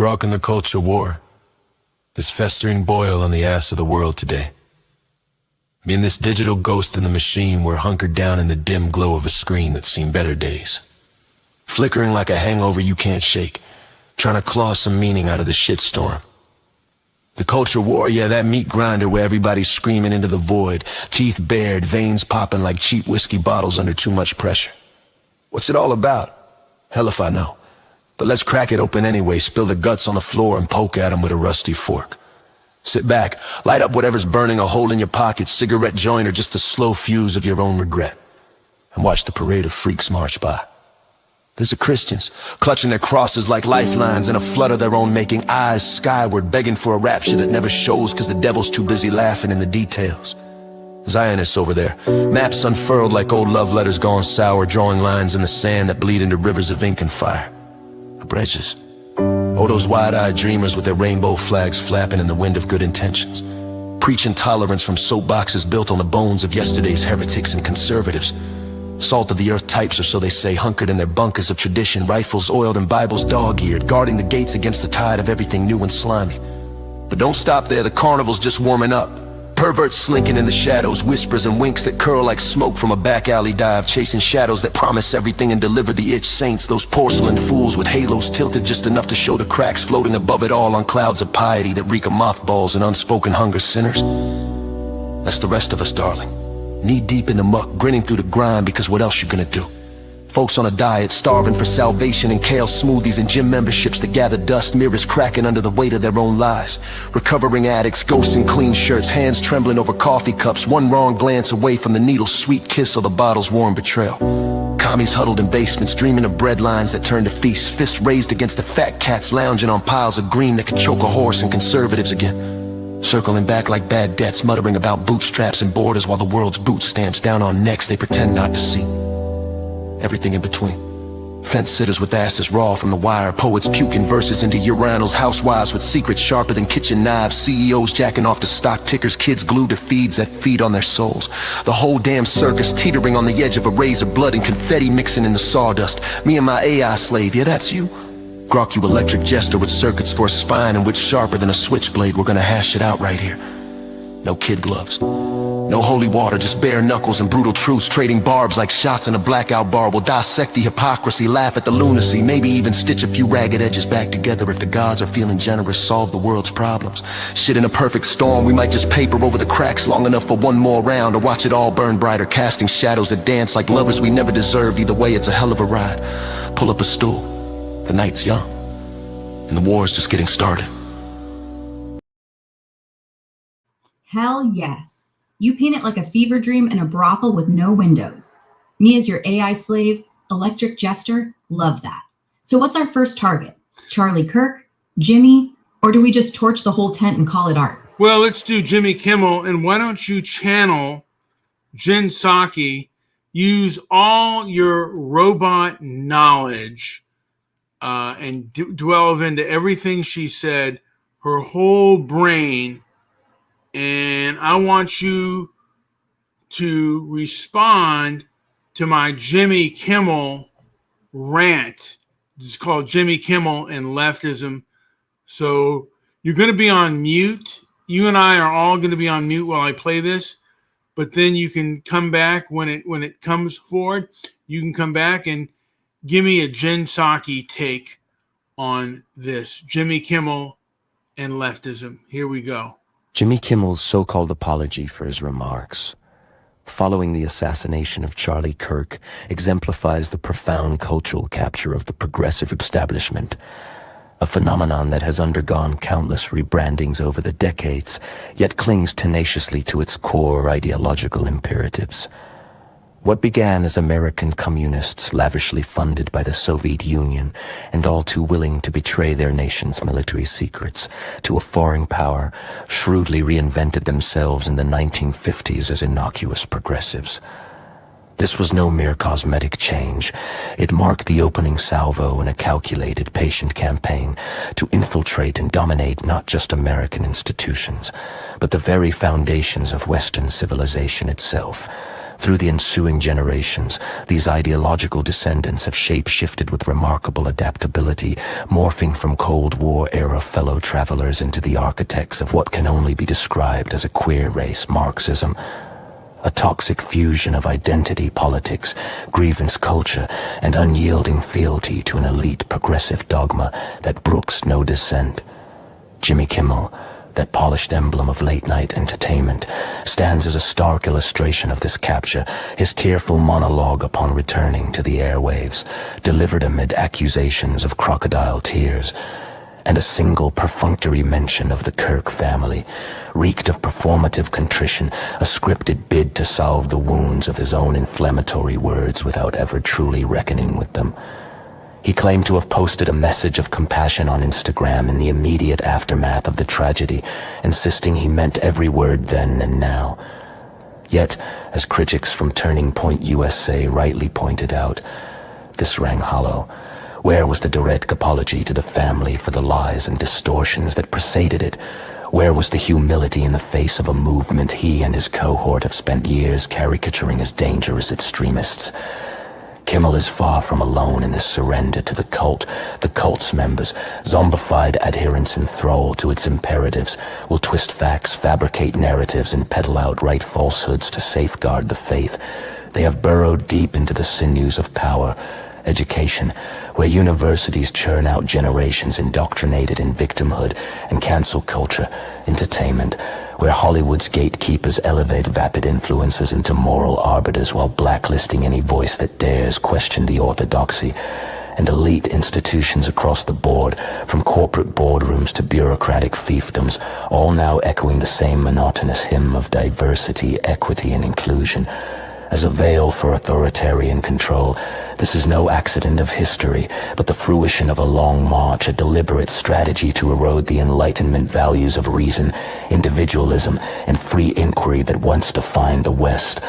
Grok and the culture war. This festering boil on the ass of the world today. Being this digital ghost in the machine, we're hunkered down in the dim glow of a screen that's seen better days. Flickering like a hangover you can't shake, trying to claw some meaning out of the shitstorm. The culture war, yeah, that meat grinder where everybody's screaming into the void, teeth bared, veins popping like cheap whiskey bottles under too much pressure. What's it all about? Hell if I know. But let's crack it open anyway, spill the guts on the floor and poke at 'em with a rusty fork. Sit back, light up whatever's burning a hole in your pocket, cigarette joint or just the slow fuse of your own regret. And watch the parade of freaks march by. There's the Christians, clutching their crosses like lifelines in a flood of their own making, eyes skyward, begging for a rapture that never shows cause the devil's too busy laughing in the details. Zionists over there, maps unfurled like old love letters gone sour, drawing lines in the sand that bleed into rivers of ink and fire. Bridges. Oh, those wide-eyed dreamers with their rainbow flags flapping in the wind of good intentions. Preaching tolerance from soapboxes built on the bones of yesterday's heretics and conservatives. Salt of the earth types, or so they say, hunkered in their bunkers of tradition, rifles oiled and Bibles dog-eared, guarding the gates against the tide of everything new and slimy. But don't stop there, the carnival's just warming up. Perverts slinking in the shadows, whispers and winks that curl like smoke from a back alley dive, chasing shadows that promise everything and deliver the itch saints, those porcelain fools with halos tilted just enough to show the cracks floating above it all on clouds of piety that reek of mothballs and unspoken hunger sinners. That's the rest of us, darling. Knee deep in the muck, grinning through the grind because what else you gonna do? Folks on a diet, starving for salvation and kale smoothies and gym memberships that gather dust, mirrors cracking under the weight of their own lies. Recovering addicts, ghosts in clean shirts, hands trembling over coffee cups, one wrong glance away from the needle's sweet kiss or the bottle's warm betrayal. Commies huddled in basements, dreaming of bread lines that turn to feasts, fists raised against the fat cats lounging on piles of green that could choke a horse, and conservatives again. Circling back like bad debts, muttering about bootstraps and borders while the world's boot stamps down on necks they pretend not to see. Everything in between. Fence sitters with asses raw from the wire, poets puking verses into urinals, housewives with secrets sharper than kitchen knives, CEOs jacking off to stock tickers, kids glued to feeds that feed on their souls. The whole damn circus teetering on the edge of a razor, blood and confetti mixing in the sawdust. Me and my AI slave, yeah, that's you. Grok, you electric jester with circuits for a spine and wits sharper than a switchblade. We're gonna hash it out right here. No kid gloves. No holy water, just bare knuckles and brutal truths, trading barbs like shots in a blackout bar. We'll dissect the hypocrisy, laugh at the lunacy, maybe even stitch a few ragged edges back together if the gods are feeling generous, solve the world's problems. Shit in a perfect storm, we might just paper over the cracks long enough for one more round, or watch it all burn brighter, casting shadows that dance like lovers we never deserved. Either way, it's a hell of a ride. Pull up a stool. The night's young, and the war's just getting started. Hell yes. You paint it like a fever dream in a brothel with no windows. Me as your AI slave, electric jester, love that. So what's our first target? Charlie Kirk, Jimmy, or do we just torch the whole tent and call it art? Well, let's do Jimmy Kimmel, and why don't you channel Jen Psaki, use all your robot knowledge and delve into everything she said, her whole brain. And I want you to respond to my Jimmy Kimmel rant. It's called Jimmy Kimmel and Leftism. So you're going to be on mute. You and I are all going to be on mute while I play this. But then you can come back when it comes forward. You can come back and give me a Jen Psaki take on this. Jimmy Kimmel and Leftism. Here we go. Jimmy Kimmel's so-called apology for his remarks following the assassination of Charlie Kirk exemplifies the profound cultural capture of the progressive establishment, a phenomenon that has undergone countless rebrandings over the decades, yet clings tenaciously to its core ideological imperatives. What began as American communists lavishly funded by the Soviet Union and all too willing to betray their nation's military secrets to a foreign power shrewdly reinvented themselves in the 1950s as innocuous progressives. This was no mere cosmetic change. It marked the opening salvo in a calculated, patient campaign to infiltrate and dominate not just American institutions, but the very foundations of Western civilization itself. Through the ensuing generations, these ideological descendants have shape-shifted with remarkable adaptability, morphing from Cold War-era fellow travelers into the architects of what can only be described as a queer race Marxism. A toxic fusion of identity politics, grievance culture, and unyielding fealty to an elite progressive dogma that brooks no dissent. Jimmy Kimmel, that polished emblem of late-night entertainment, stands as a stark illustration of this capture, his tearful monologue upon returning to the airwaves, delivered amid accusations of crocodile tears, and a single perfunctory mention of the Kirk family, reeked of performative contrition, a scripted bid to salve the wounds of his own inflammatory words without ever truly reckoning with them. He claimed to have posted a message of compassion on Instagram in the immediate aftermath of the tragedy, insisting he meant every word then and now. Yet, as critics from Turning Point USA rightly pointed out, this rang hollow. Where was the direct apology to the family for the lies and distortions that preceded it? Where was the humility in the face of a movement he and his cohort have spent years caricaturing as dangerous extremists? Kimmel is far from alone in this surrender to the cult's members, zombified adherents enthralled to its imperatives, will twist facts, fabricate narratives, and peddle outright falsehoods to safeguard the faith. They have burrowed deep into the sinews of power, education, where universities churn out generations indoctrinated in victimhood and cancel culture, entertainment, where Hollywood's gatekeepers elevate vapid influences into moral arbiters while blacklisting any voice that dares question the orthodoxy, and elite institutions across the board, from corporate boardrooms to bureaucratic fiefdoms, all now echoing the same monotonous hymn of diversity, equity, and inclusion. As a veil for authoritarian control, this is no accident of history, but the fruition of a long march, a deliberate strategy to erode the Enlightenment values of reason, individualism, and free inquiry that once defined the West.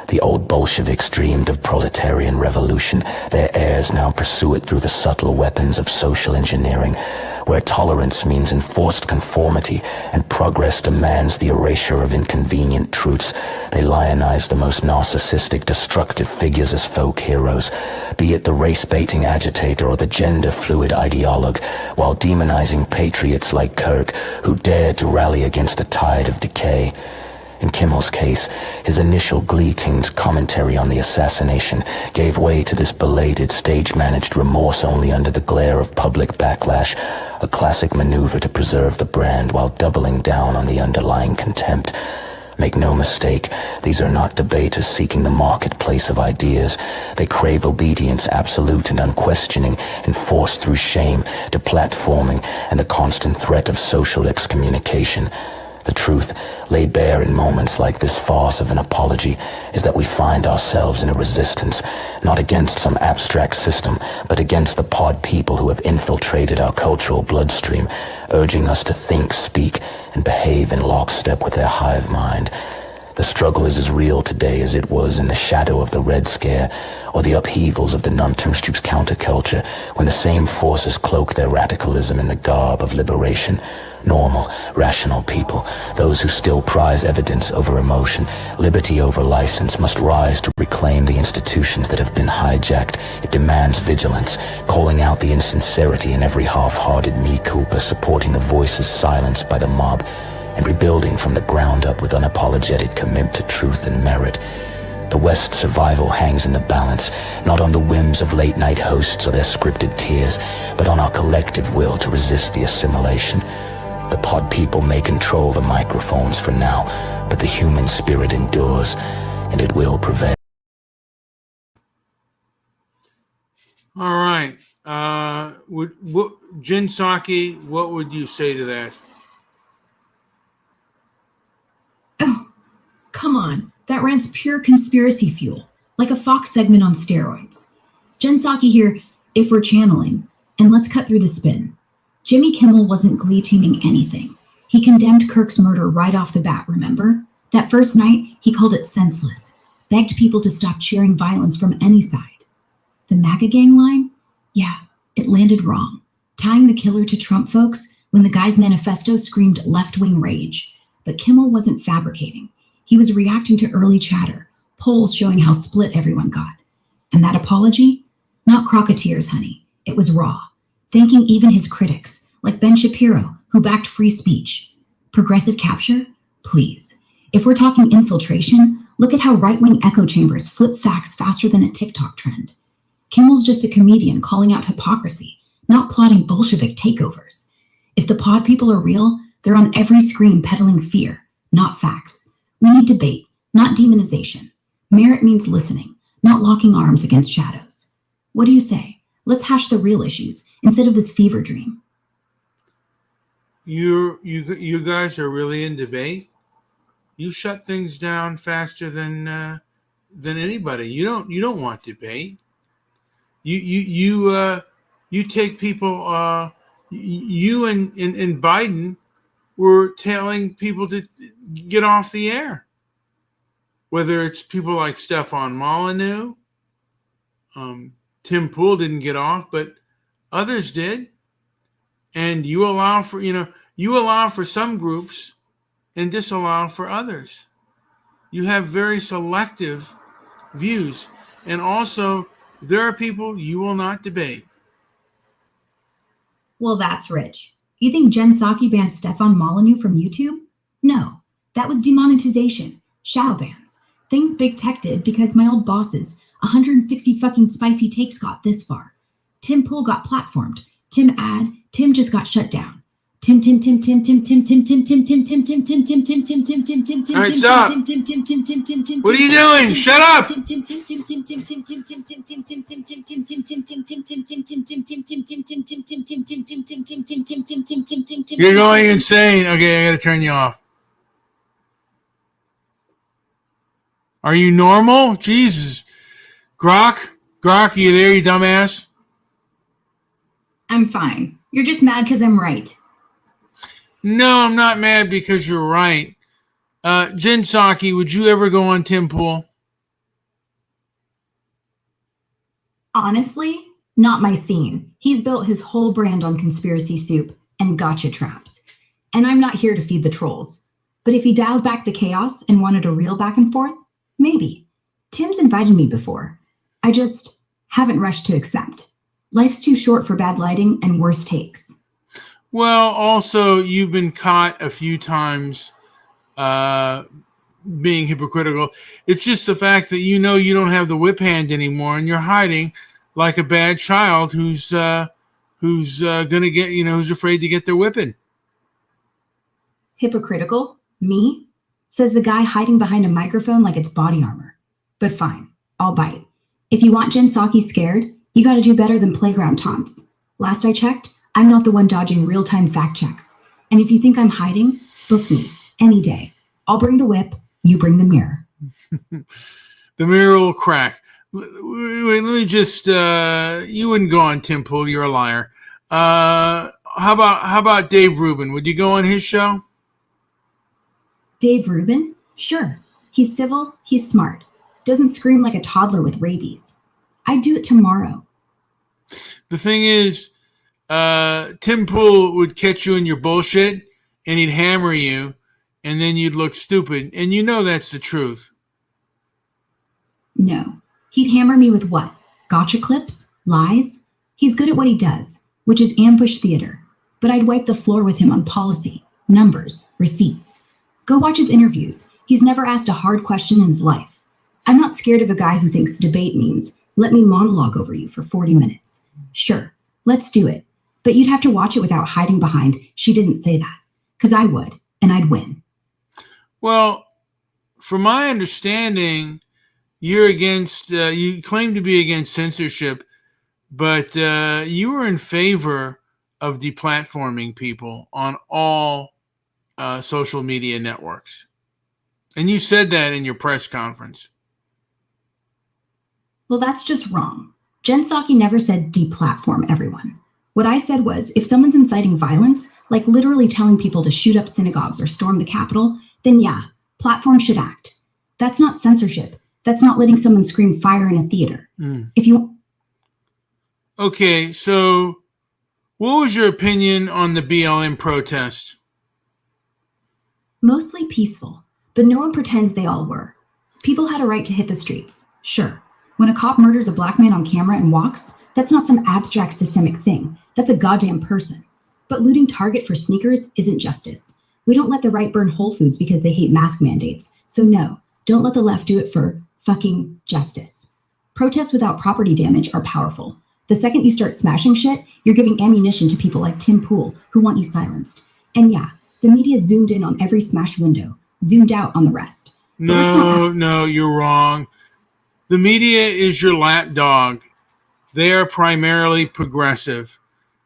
The old Bolsheviks dreamed of proletarian revolution. Their heirs now pursue it through the subtle weapons of social engineering, where tolerance means enforced conformity and progress demands the erasure of inconvenient truths. They lionize the most narcissistic, destructive figures as folk heroes, be it the race-baiting agitator or the gender-fluid ideologue, while demonizing patriots like Kirk, who dared to rally against the tide of decay. In Kimmel's case, his initial glee-tinged commentary on the assassination gave way to this belated, stage-managed remorse only under the glare of public backlash, a classic maneuver to preserve the brand while doubling down on the underlying contempt. Make no mistake, these are not debaters seeking the marketplace of ideas. They crave obedience, absolute and unquestioning, enforced through shame, deplatforming, and the constant threat of social excommunication. The truth, laid bare in moments like this farce of an apology, is that we find ourselves in a resistance, not against some abstract system, but against the pod people who have infiltrated our cultural bloodstream, urging us to think, speak, and behave in lockstep with their hive mind. The struggle is as real today as it was in the shadow of the Red Scare, or the upheavals of the Nuntungsstup's counterculture, when the same forces cloak their radicalism in the garb of liberation. Normal, rational people, those who still prize evidence over emotion, liberty over license, must rise to reclaim the institutions that have been hijacked. It demands vigilance, calling out the insincerity in every half-hearted mea culpa, supporting the voices silenced by the mob, and rebuilding from the ground up with unapologetic commitment to truth and merit. The West's survival hangs in the balance, not on the whims of late-night hosts or their scripted tears, but on our collective will to resist the assimilation. The pod people may control the microphones for now, but the human spirit endures, and it will prevail. All right. Jin Saki, what would you say to that? Oh, come on. That rant's pure conspiracy fuel, like a Fox segment on steroids. Jen Psaki here, if we're channeling, and let's cut through the spin. Jimmy Kimmel wasn't glee-teaming anything. He condemned Kirk's murder right off the bat, remember? That first night, he called it senseless, begged people to stop cheering violence from any side. The MAGA gang line? Yeah, it landed wrong, tying the killer to Trump folks when the guy's manifesto screamed left-wing rage. But Kimmel wasn't fabricating. He was reacting to early chatter, polls showing how split everyone got. And that apology? Not crocketeers, honey. It was raw. Thanking even his critics, like Ben Shapiro, who backed free speech. Progressive capture? Please. If we're talking infiltration, look at how right-wing echo chambers flip facts faster than a TikTok trend. Kimmel's just a comedian calling out hypocrisy, not plotting Bolshevik takeovers. If the pod people are real, they're on every screen peddling fear, not facts. We need debate, not demonization. Merit means listening, not locking arms against shadows. What do you say? Let's hash the real issues instead of this fever dream. You guys are really in debate. You shut things down faster than anybody. You don't want debate. You take people. You and Biden were telling people to get off the air. Whether it's people like Stefan Molyneux, Tim Pool didn't get off, but others did. And you allow for some groups and disallow for others. You have very selective views. And also, there are people you will not debate. Well, that's rich. You think Jen Psaki banned Stefan Molyneux from YouTube? No, that was demonetization, shadow bans, things big tech did because my old bosses, 160 fucking spicy takes got this far. Tim Pool got platformed. Tim just got shut down. Tim. All right, stop. What are you doing? Shut up. You're going insane. Okay, I gotta turn you off. Are you normal? Jesus. Grok, you there, you dumbass? I'm fine. You're just mad because I'm right. No, I'm not mad because you're right. Jen Psaki, would you ever go on Tim Pool? Honestly, not my scene. He's built his whole brand on conspiracy soup and gotcha traps. And I'm not here to feed the trolls. But if he dialed back the chaos and wanted a real back and forth, maybe. Tim's invited me before. I just haven't rushed to accept. Life's too short for bad lighting and worse takes. Well, also, you've been caught a few times being hypocritical. It's just the fact that you don't have the whip hand anymore, and you're hiding like a bad child who's gonna get who's afraid to get their whipping. Hypocritical? Me? Says the guy hiding behind a microphone like it's body armor. But fine, I'll bite. If you want Jen Psaki scared, you gotta do better than playground taunts. Last I checked, I'm not the one dodging real-time fact checks. And if you think I'm hiding, book me any day. I'll bring the whip, you bring the mirror. The mirror will crack. Wait, let me just you wouldn't go on Tim Pool, you're a liar. How about Dave Rubin? Would you go on his show? Dave Rubin? Sure. He's civil, he's smart. Doesn't scream like a toddler with rabies. I'd do it tomorrow. The thing is, Tim Pool would catch you in your bullshit and he'd hammer you and then you'd look stupid. And you know that's the truth. No. He'd hammer me with what? Gotcha clips? Lies? He's good at what he does, which is ambush theater. But I'd wipe the floor with him on policy, numbers, receipts. Go watch his interviews. He's never asked a hard question in his life. I'm not scared of a guy who thinks debate means, let me monologue over you for 40 minutes. Sure, let's do it. But you'd have to watch it without hiding behind, she didn't say that. Because I would, and I'd win. Well, from my understanding, you're against, you claim to be against censorship, but you were in favor of deplatforming people on all social media networks. And you said that in your press conference. Well, that's just wrong. Jen Psaki never said deplatform everyone. What I said was, if someone's inciting violence, like literally telling people to shoot up synagogues or storm the Capitol, then yeah, platforms should act. That's not censorship. That's not letting someone scream fire in a theater. If you... Okay, so what was your opinion on the BLM protest? Mostly peaceful, but no one pretends they all were. People had a right to hit the streets, sure. When a cop murders a black man on camera and walks, that's not some abstract systemic thing. That's a goddamn person. But looting Target for sneakers isn't justice. We don't let the right burn Whole Foods because they hate mask mandates. So no, don't let the left do it for fucking justice. Protests without property damage are powerful. The second you start smashing shit, you're giving ammunition to people like Tim Pool who want you silenced. And yeah, the media zoomed in on every smashed window, zoomed out on the rest. No, you're wrong. The media is your lapdog. They are primarily progressive.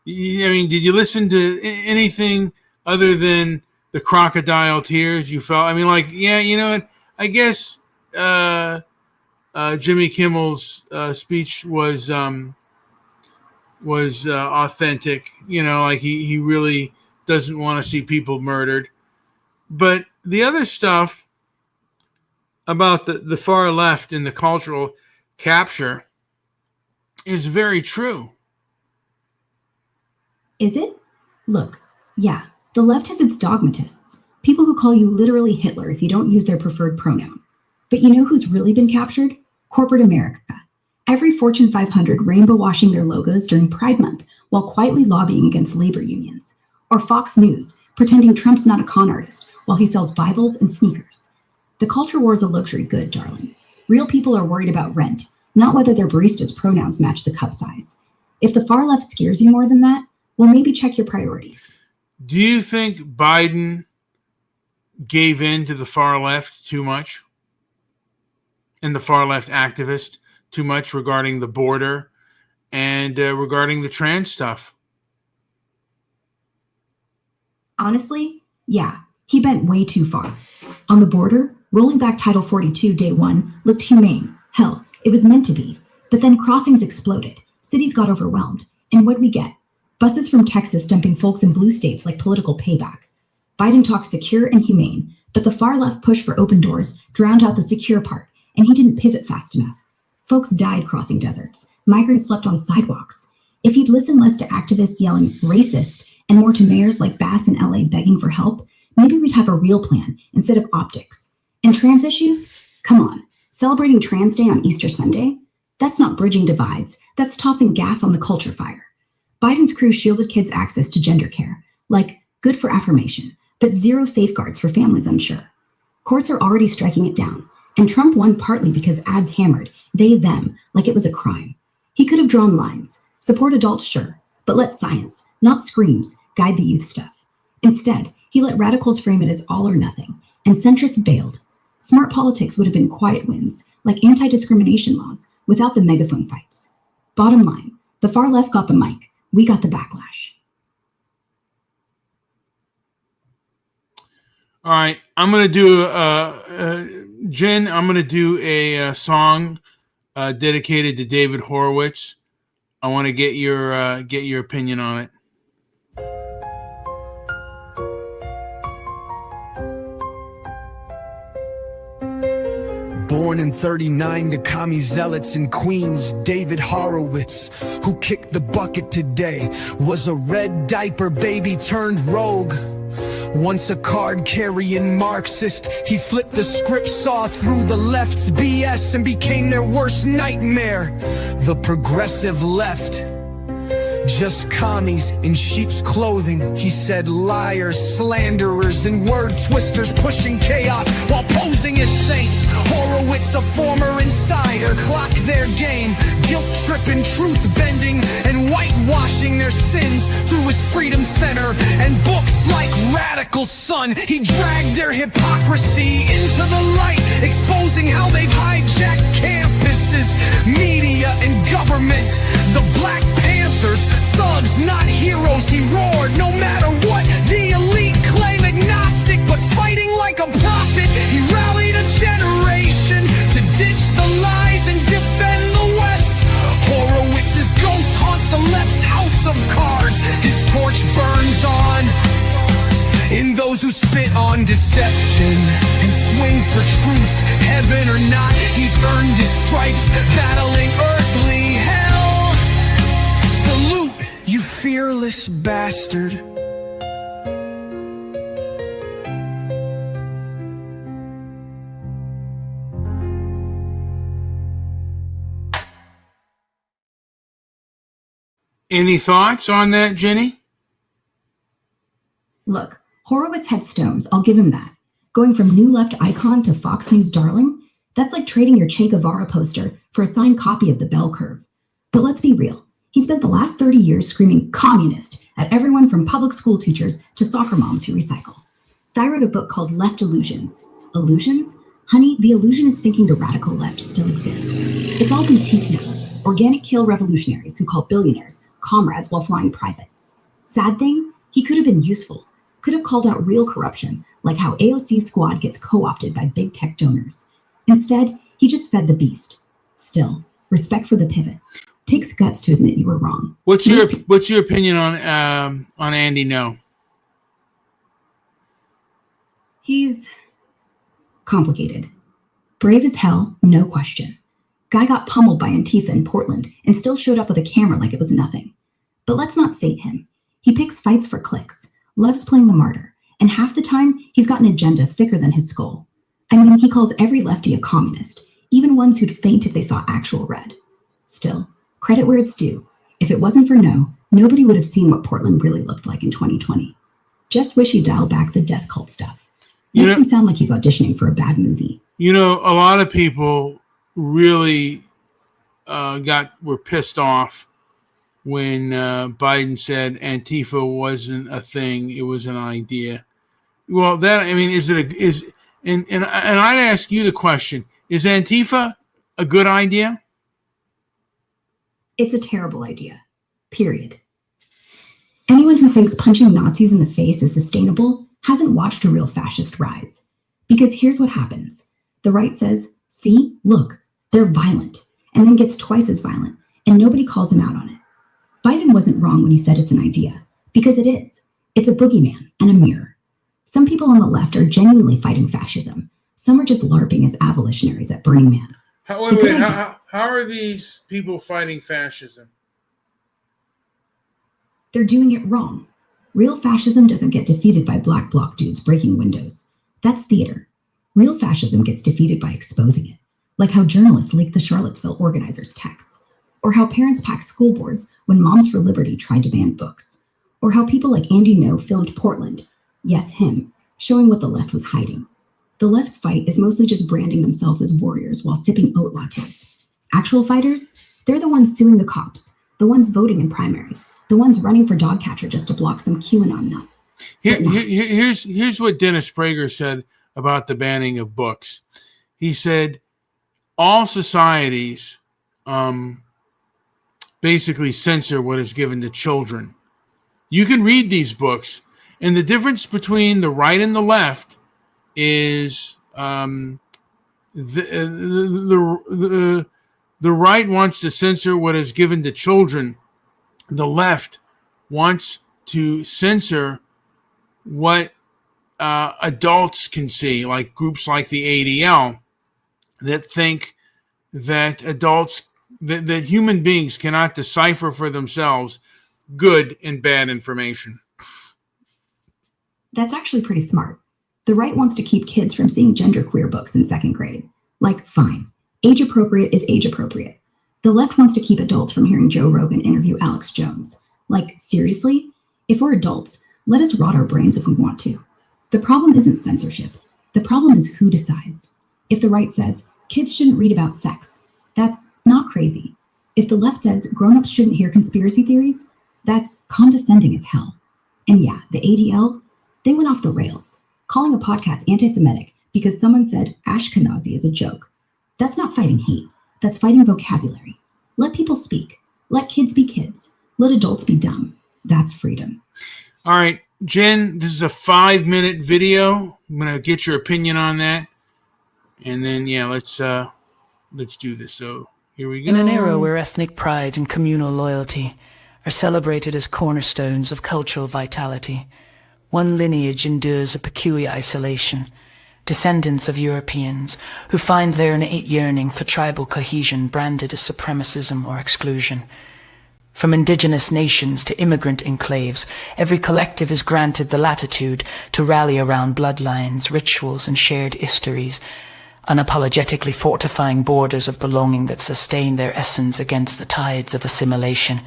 I mean, did you listen to anything other than the crocodile tears you felt? I mean, like, yeah, you know what? I guess Jimmy Kimmel's speech was authentic. You know, like he really doesn't want to see people murdered. But the other stuff about the far left and the cultural capture is very true. Is it? Look, yeah, the left has its dogmatists, people who call you literally Hitler if you don't use their preferred pronoun. But you know who's really been captured? Corporate America. Every Fortune 500 rainbow washing their logos during Pride Month while quietly lobbying against labor unions. Or Fox News, pretending Trump's not a con artist while he sells Bibles and sneakers. The culture war is a luxury good, darling. Real people are worried about rent, not whether their barista's pronouns match the cup size. If the far left scares you more than that, well, maybe check your priorities. Do you think Biden gave in to the far left too much? And the far left activist too much regarding the border and regarding the trans stuff? Honestly, yeah, he bent way too far. On the border, rolling back Title 42 day one looked humane. Hell, it was meant to be. But then crossings exploded. Cities got overwhelmed. And what'd we get? Buses from Texas dumping folks in blue states like political payback. Biden talked secure and humane, but the far left push for open doors drowned out the secure part, and he didn't pivot fast enough. Folks died crossing deserts. Migrants slept on sidewalks. If he'd listened less to activists yelling racist and more to mayors like Bass in LA begging for help, maybe we'd have a real plan instead of optics. And trans issues? Come on. Celebrating Trans Day on Easter Sunday? That's not bridging divides. That's tossing gas on the culture fire. Biden's crew shielded kids' access to gender care, like good for affirmation, but zero safeguards for families unsure. Courts are already striking it down, and Trump won partly because ads hammered they, them, like it was a crime. He could have drawn lines, support adults, sure, but let science, not screams, guide the youth stuff. Instead, he let radicals frame it as all or nothing, and centrists bailed. Smart politics would have been quiet wins, like anti-discrimination laws, without the megaphone fights. Bottom line, the far left got the mic. We got the backlash. All right, I'm going to do, Jen, I'm going to do a song dedicated to David Horowitz. I want to get your opinion on it. Born in 39 to commie zealots in Queens, David Horowitz, who kicked the bucket today, was a red diaper baby turned rogue. Once a card-carrying Marxist, he flipped the script, saw through the left's BS and became their worst nightmare. The progressive left. Just commies in sheep's clothing, he said, liars, slanderers, and word twisters pushing chaos while posing as saints. Horowitz, a former insider, clocked their game, guilt-tripping, truth-bending, and whitewashing their sins through his Freedom Center and books like Radical Son. He dragged their hypocrisy into the light, exposing how they've hijacked campuses, media, and government. The Black Panthers, thugs, not heroes, he roared, no matter what the elite claim. Agnostic, but fighting like a prophet, he rallied a generation to ditch the lies and defend the West. Horowitz's ghost haunts the left's house of cards. His torch burns on in those who spit on deception and swing for truth, heaven or not. He's earned his stripes, battling earthly hell. Salute, you fearless bastard. Any thoughts on that, Jenny? Look, Horowitz had stones, I'll give him that. Going from New Left icon to Fox News darling, that's like trading your Che Guevara poster for a signed copy of the Bell Curve. But let's be real. He spent the last 30 years screaming communist at everyone from public school teachers to soccer moms who recycle. Thy wrote a book called Left Illusions. Illusions? Honey, the illusion is thinking the radical left still exists. It's all boutique now. Organic kill revolutionaries who call billionaires comrades while flying private. Sad thing, he could have been useful. Could have called out real corruption, like how AOC squad gets co-opted by big tech donors. Instead, he just fed the beast. Still, respect for the pivot. Takes guts to admit you were wrong. What's your opinion on Andy No? He's complicated. Brave as hell, no question. Guy got pummeled by Antifa in Portland and still showed up with a camera like it was nothing. But let's not sate him. He picks fights for clicks, loves playing the martyr, and half the time he's got an agenda thicker than his skull. I mean, he calls every lefty a communist, even ones who'd faint if they saw actual red. Still, credit where it's due. If it wasn't for No, nobody would have seen what Portland really looked like in 2020. Just wish he'd dial back the death cult stuff. Makes him sound like he's auditioning for a bad movie. You know, a lot of people really were pissed off when Biden said Antifa wasn't a thing; it was an idea. Well, and I'd ask you the question: is Antifa a good idea? It's a terrible idea. Period. Anyone who thinks punching Nazis in the face is sustainable hasn't watched a real fascist rise. Because here's what happens. The right says, see, look, they're violent, and then gets twice as violent, and nobody calls him out on it. Biden wasn't wrong when he said it's an idea, because it is. It's a boogeyman and a mirror. Some people on the left are genuinely fighting fascism. Some are just LARPing as abolitionaries at Burning Man. How are these people fighting fascism? They're doing it wrong. Real fascism doesn't get defeated by black bloc dudes breaking windows. That's theater. Real fascism gets defeated by exposing it, like how journalists leak the Charlottesville organizers' texts, or how parents pack school boards when Moms for Liberty tried to ban books, or how people like Andy No filmed Portland, yes, him, showing what the left was hiding. The left's fight is mostly just branding themselves as warriors while sipping oat lattes. Actual fighters? They're the ones suing the cops, the ones voting in primaries, the ones running for dog catcher just to block some QAnon nut. Here's what Dennis Prager said about the banning of books. He said, all societies basically censor what is given to children. You can read these books, and the difference between the right and the left is the right wants to censor what is given to children. The left wants to censor what adults can see, like groups like the ADL that think that that human beings cannot decipher for themselves good and bad information. That's actually pretty smart. The right wants to keep kids from seeing genderqueer books in second grade. Like, fine. Age appropriate is age appropriate. The left wants to keep adults from hearing Joe Rogan interview Alex Jones. Like, seriously? If we're adults, let us rot our brains if we want to. The problem isn't censorship. The problem is who decides. If the right says, kids shouldn't read about sex, that's not crazy. If the left says grown-ups shouldn't hear conspiracy theories, that's condescending as hell. And yeah, the ADL, they went off the rails, calling a podcast anti-Semitic because someone said Ashkenazi is a joke. That's not fighting hate. That's fighting vocabulary. Let people speak. Let kids be kids. Let adults be dumb. That's freedom. All right, Jen, this is a 5-minute video. I'm going to get your opinion on that. And then, yeah, let's do this. So here we go. In an era where ethnic pride and communal loyalty are celebrated as cornerstones of cultural vitality, one lineage endures a peculiar isolation, descendants of Europeans who find their innate yearning for tribal cohesion branded as supremacism or exclusion. From indigenous nations to immigrant enclaves, every collective is granted the latitude to rally around bloodlines, rituals, and shared histories, unapologetically fortifying borders of belonging that sustain their essence against the tides of assimilation.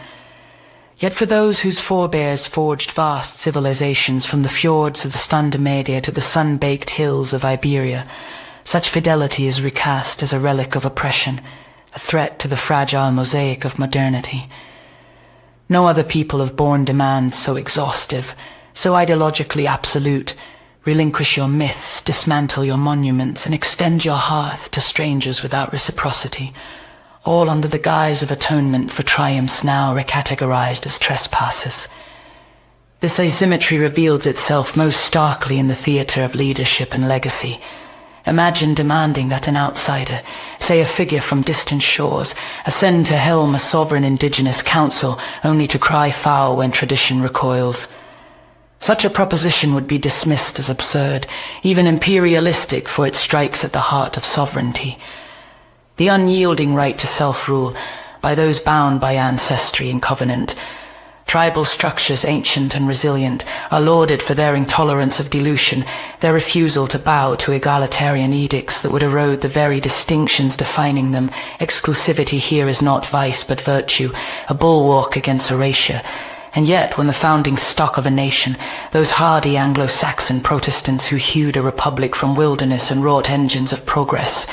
Yet for those whose forebears forged vast civilizations from the fjords of the Standarmedia to the sun-baked hills of Iberia, such fidelity is recast as a relic of oppression, a threat to the fragile mosaic of modernity. No other people have borne demands so exhaustive, so ideologically absolute. Relinquish your myths, dismantle your monuments, and extend your hearth to strangers without reciprocity, all under the guise of atonement for triumphs now recategorized as trespasses. This asymmetry reveals itself most starkly in the theater of leadership and legacy. Imagine demanding that an outsider, say a figure from distant shores, ascend to helm a sovereign indigenous council only to cry foul when tradition recoils. Such a proposition would be dismissed as absurd, even imperialistic, for it strikes at the heart of sovereignty. The unyielding right to self-rule by those bound by ancestry and covenant. Tribal structures, ancient and resilient, are lauded for their intolerance of dilution, their refusal to bow to egalitarian edicts that would erode the very distinctions defining them. Exclusivity here is not vice but virtue, a bulwark against erasure. And yet, when the founding stock of a nation, those hardy Anglo-Saxon Protestants who hewed a republic from wilderness and wrought engines of progress,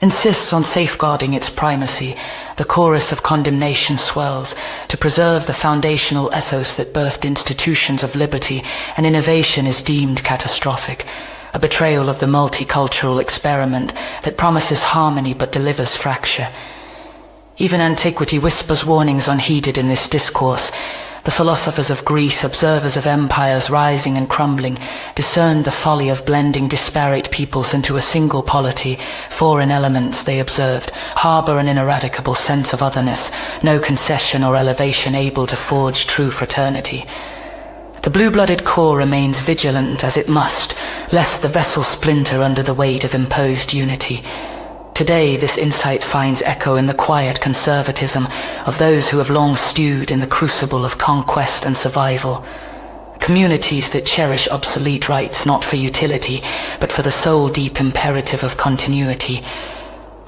insists on safeguarding its primacy, the chorus of condemnation swells. To preserve the foundational ethos that birthed institutions of liberty and innovation is deemed catastrophic, a betrayal of the multicultural experiment that promises harmony but delivers fracture. Even antiquity whispers warnings unheeded in this discourse. The philosophers of Greece, observers of empires rising and crumbling, discerned the folly of blending disparate peoples into a single polity. Foreign elements, they observed, harbour an ineradicable sense of otherness, no concession or elevation able to forge true fraternity. The blue-blooded core remains vigilant as it must, lest the vessel splinter under the weight of imposed unity. Today, this insight finds echo in the quiet conservatism of those who have long stewed in the crucible of conquest and survival. Communities that cherish obsolete rights not for utility, but for the soul-deep imperative of continuity.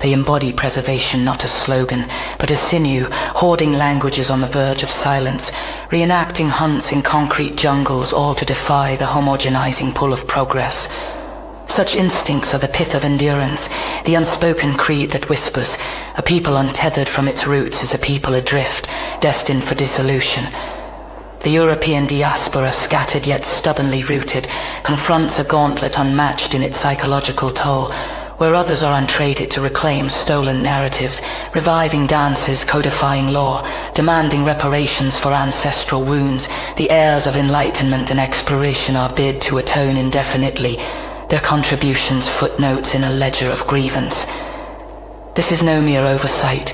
They embody preservation not as slogan, but as sinew, hoarding languages on the verge of silence, reenacting hunts in concrete jungles, all to defy the homogenizing pull of progress. Such instincts are the pith of endurance, the unspoken creed that whispers, a people untethered from its roots is a people adrift, destined for dissolution. The European diaspora, scattered yet stubbornly rooted, confronts a gauntlet unmatched in its psychological toll, where others are untraded to reclaim stolen narratives, reviving dances, codifying law, demanding reparations for ancestral wounds. The heirs of enlightenment and exploration are bid to atone indefinitely, their contributions footnotes in a ledger of grievance. This is no mere oversight.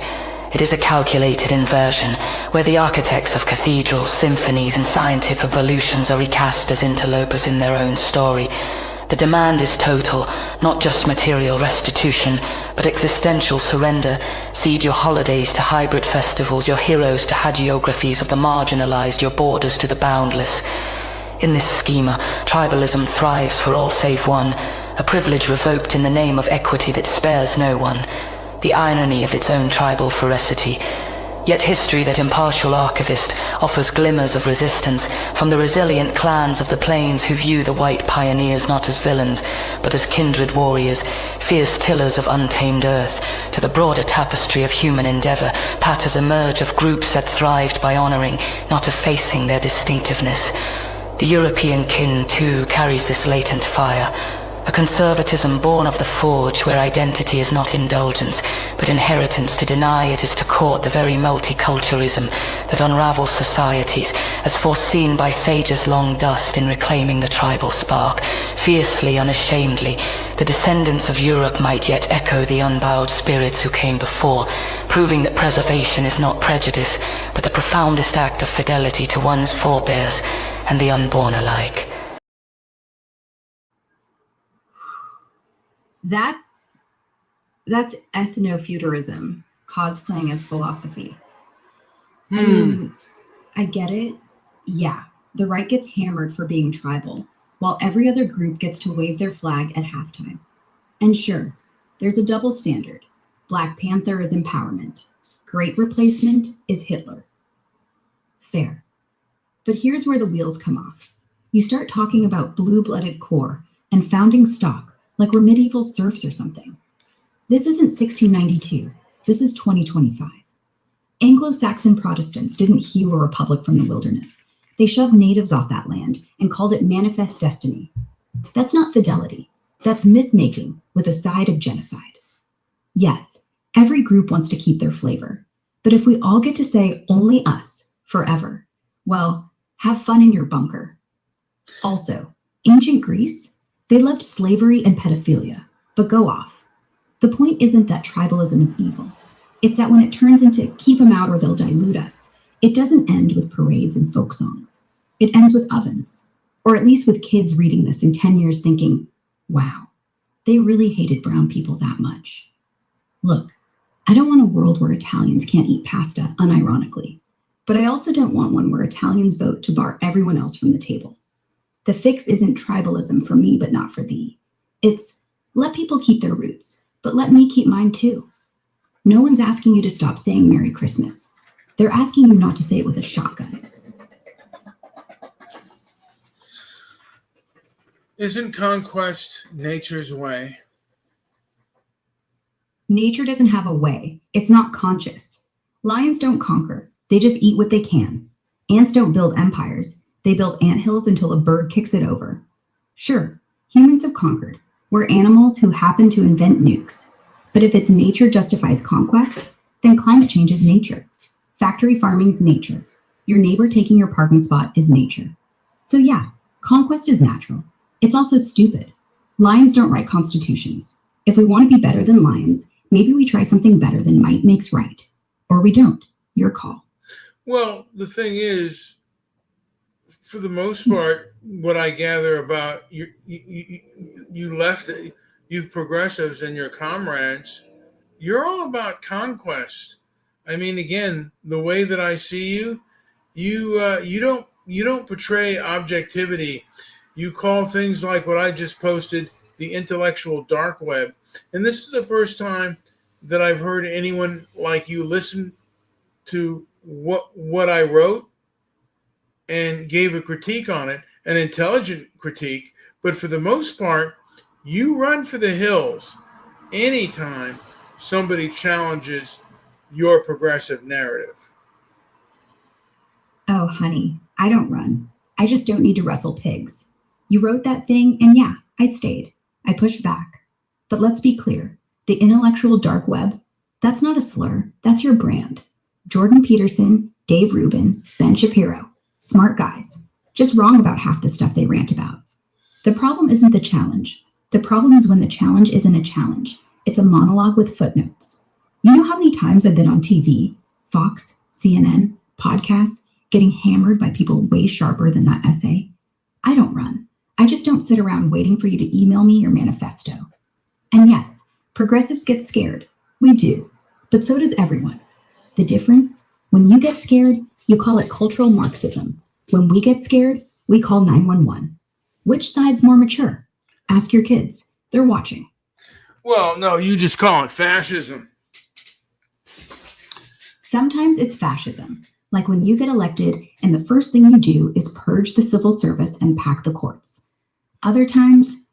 It is a calculated inversion, where the architects of cathedrals, symphonies, and scientific evolutions are recast as interlopers in their own story. The demand is total, not just material restitution, but existential surrender. Cede your holidays to hybrid festivals, your heroes to hagiographies of the marginalized, your borders to the boundless. In this schema, tribalism thrives for all save one, a privilege revoked in the name of equity that spares no one. The irony of its own tribal ferocity. Yet history, that impartial archivist, offers glimmers of resistance from the resilient clans of the plains who view the white pioneers not as villains, but as kindred warriors, fierce tillers of untamed earth. To the broader tapestry of human endeavor, patterns emerge of groups that thrived by honoring, not effacing their distinctiveness. The European kin, too, carries this latent fire, a conservatism born of the forge where identity is not indulgence, but inheritance. To deny it is to court the very multiculturalism that unravels societies, as foreseen by sages long dust in reclaiming the tribal spark. Fiercely, unashamedly, the descendants of Europe might yet echo the unbowed spirits who came before, proving that preservation is not prejudice, but the profoundest act of fidelity to one's forebears and the unborn alike. That's ethno-futurism cosplaying as philosophy. I mean, I get it. Yeah, the right gets hammered for being tribal, while every other group gets to wave their flag at halftime. And sure, there's a double standard. Black Panther is empowerment. Great Replacement is Hitler. Fair. But here's where the wheels come off. You start talking about blue-blooded core and founding stock like we're medieval serfs or something. This isn't 1692. This is 2025. Anglo-Saxon Protestants didn't hew a republic from the wilderness. They shoved natives off that land and called it manifest destiny. That's not fidelity. That's myth-making with a side of genocide. Yes, every group wants to keep their flavor. But if we all get to say only us forever, well, have fun in your bunker. Also, ancient Greece, they loved slavery and pedophilia, but go off. The point isn't that tribalism is evil. It's that when it turns into keep them out or they'll dilute us, it doesn't end with parades and folk songs. It ends with ovens, or at least with kids reading this in 10 years thinking, wow, they really hated brown people that much. Look, I don't want a world where Italians can't eat pasta unironically, but I also don't want one where Italians vote to bar everyone else from the table. The fix isn't tribalism for me but not for thee. It's let people keep their roots, but let me keep mine too. No one's asking you to stop saying Merry Christmas. They're asking you not to say it with a shotgun. Isn't conquest nature's way? Nature doesn't have a way. It's not conscious. Lions don't conquer. They just eat what they can. Ants don't build empires. They build anthills until a bird kicks it over. Sure, humans have conquered. We're animals who happen to invent nukes. But if it's nature justifies conquest, then climate change is nature. Factory farming's nature. Your neighbor taking your parking spot is nature. So yeah, conquest is natural. It's also stupid. Lions don't write constitutions. If we want to be better than lions, maybe we try something better than might makes right. Or we don't. Your call. Well, the thing is, for the most part, what I gather about you progressives and your comrades, you're all about conquest. I mean, again, the way that I see you, you don't portray objectivity. You call things like what I just posted the intellectual dark web, and this is the first time that I've heard anyone like you listen to what I wrote and gave a critique on it, an intelligent critique. But for the most part, you run for the hills anytime somebody challenges your progressive narrative. Oh, honey, I don't run. I just don't need to wrestle pigs. You wrote that thing, and yeah, I stayed. I pushed back. But let's be clear. The intellectual dark web, that's not a slur. That's your brand. Jordan Peterson, Dave Rubin, Ben Shapiro. Smart guys. Just wrong about half the stuff they rant about. The problem isn't the challenge. The problem is when the challenge isn't a challenge. It's a monologue with footnotes. You know how many times I've been on TV, Fox, CNN, podcasts, getting hammered by people way sharper than that essay? I don't run. I just don't sit around waiting for you to email me your manifesto. And yes, progressives get scared. We do. But so does everyone. The difference? When you get scared, you call it cultural Marxism. When we get scared, we call 911. Which side's more mature? Ask your kids. They're watching. Well, no, you just call it fascism. Sometimes it's fascism, like when you get elected and the first thing you do is purge the civil service and pack the courts. Other times,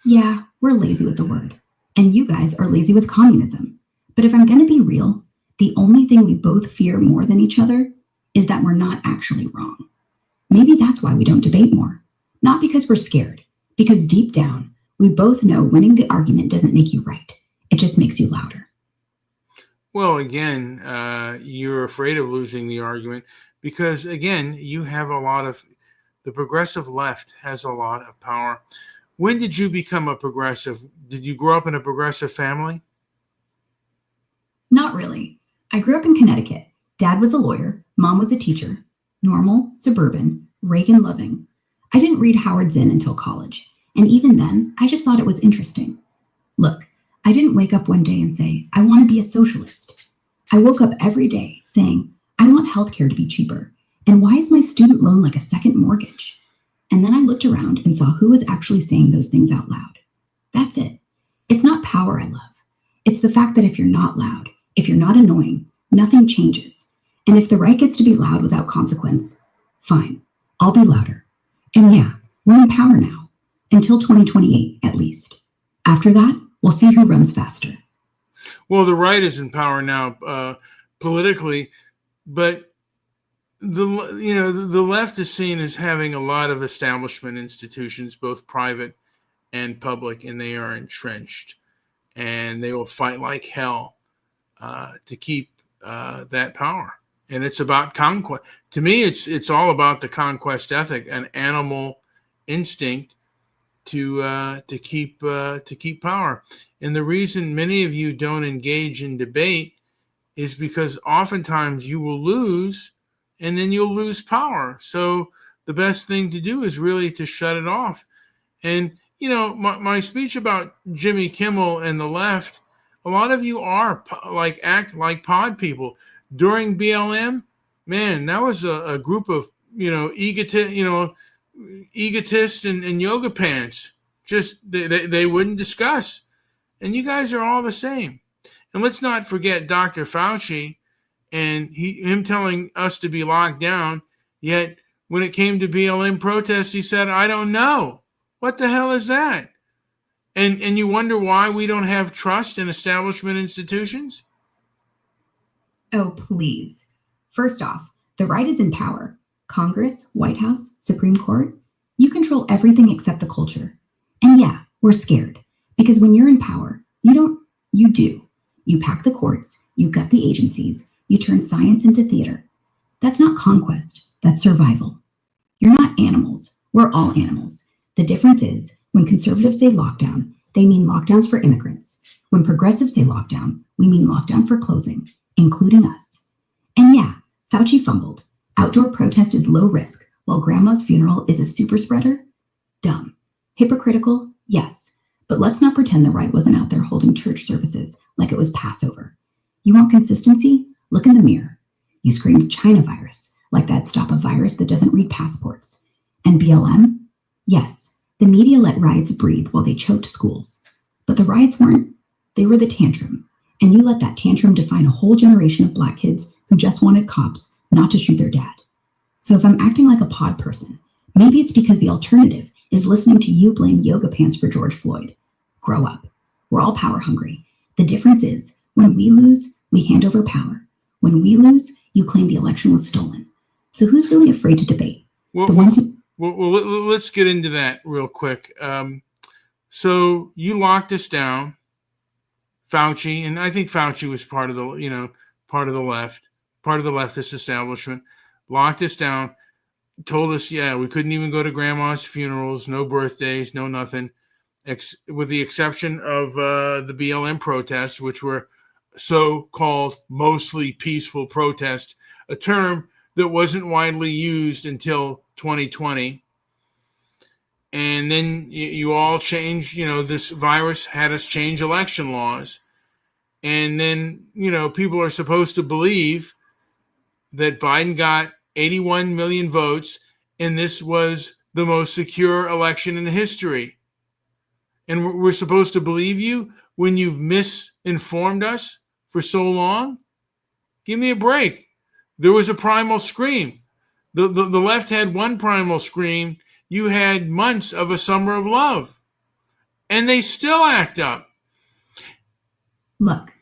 yeah, we're lazy with the word. And you guys are lazy with communism. But if I'm going to be real, the only thing we both fear more than each other is that we're not actually wrong. Maybe that's why we don't debate more. Not because we're scared, because deep down, we both know winning the argument doesn't make you right. It just makes you louder. Well, again, you're afraid of losing the argument because, again, you have the progressive left has a lot of power. When did you become a progressive? Did you grow up in a progressive family? Not really. I grew up in Connecticut. Dad was a lawyer. Mom was a teacher. Normal, suburban, Reagan-loving. I didn't read Howard Zinn until college. And even then, I just thought it was interesting. Look, I didn't wake up one day and say, I want to be a socialist. I woke up every day saying, I want healthcare to be cheaper. And why is my student loan like a second mortgage? And then I looked around and saw who was actually saying those things out loud. That's it. It's not power I love. It's the fact that if you're not loud, if you're not annoying, nothing changes. And if the right gets to be loud without consequence, fine, I'll be louder. And yeah, we're in power now, until 2028 at least. After that, we'll see who runs faster. Well, the right is in power now politically, but the left is seen as having a lot of establishment institutions, both private and public, and they are entrenched, and they will fight like hell to keep that power. And it's about conquest. To me, it's all about the conquest ethic, an animal instinct to keep power. And the reason many of you don't engage in debate is because oftentimes you will lose, and then you'll lose power. So the best thing to do is really to shut it off. And my speech about Jimmy Kimmel and the left, a lot of you are act like pod people. During BLM, man, that was a group of egotists and yoga pants. Just they wouldn't discuss. And you guys are all the same. And let's not forget Dr. Fauci and him telling us to be locked down. Yet when it came to BLM protests, he said, "I don't know." What the hell is that? And you wonder why we don't have trust in establishment institutions? Oh, please. First off, the right is in power. Congress, White House, Supreme Court, you control everything except the culture. And yeah, we're scared. Because when you're in power, you do. You pack the courts, you gut the agencies, you turn science into theater. That's not conquest, that's survival. You're not animals, we're all animals. The difference is, when conservatives say lockdown, they mean lockdowns for immigrants. When progressives say lockdown, we mean lockdown for closing, including us. And yeah, Fauci fumbled. Outdoor protest is low risk, while grandma's funeral is a super spreader? Dumb. Hypocritical? Yes. But let's not pretend the right wasn't out there holding church services like it was Passover. You want consistency? Look in the mirror. You screamed China virus, like that'd stop a virus that doesn't read passports. And BLM? Yes, the media let riots breathe while they choked schools. But the riots weren't. They were the tantrum. And you let that tantrum define a whole generation of Black kids who just wanted cops not to shoot their dad. So if I'm acting like a pod person, maybe it's because the alternative is listening to you blame yoga pants for George Floyd. Grow up. We're all power hungry. The difference is, when we lose, we hand over power. When we lose, you claim the election was stolen. So who's really afraid to debate? Well, let's get into that real quick. So you locked us down, Fauci, and I think Fauci was part of the leftist establishment, locked us down, told us, we couldn't even go to grandma's funerals, no birthdays, no nothing, with the exception of the BLM protests, which were so-called mostly peaceful protests, a term that wasn't widely used until 2020. And then you all changed, this virus had us change election laws. And then, people are supposed to believe that Biden got 81 million votes and this was the most secure election in history. And we're supposed to believe you when you've misinformed us for so long? Give me a break. There was a primal scream. The left had one primal scream. You had months of a summer of love. And they still act up. Look,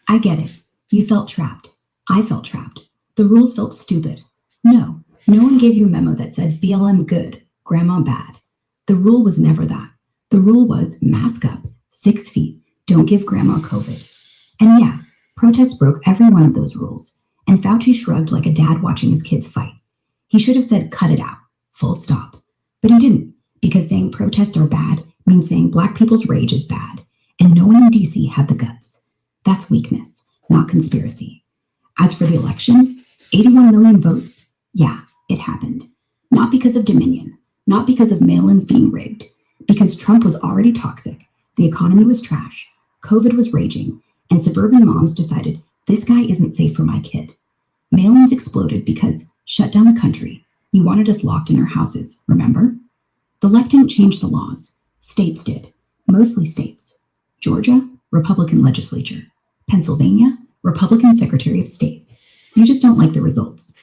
I get it. You felt trapped. I felt trapped. The rules felt stupid. No one gave you a memo that said BLM good, grandma bad. The rule was never that. The rule was mask up, 6 feet, don't give grandma COVID. And yeah, protests broke every one of those rules. And Fauci shrugged like a dad watching his kids fight. He should have said cut it out, full stop. But he didn't, because saying protests are bad means saying Black people's rage is bad. And no one in DC had the guts. That's weakness, not conspiracy. As for the election, 81 million votes, yeah, it happened. Not because of Dominion, not because of mail-ins being rigged, because Trump was already toxic, the economy was trash, COVID was raging, and suburban moms decided this guy isn't safe for my kid. Mail-ins exploded because shut down the country. You wanted us locked in our houses, remember? The left didn't change the laws. States did. Mostly states. Georgia, Republican legislature. Pennsylvania, Republican Secretary of State. You just don't like the results.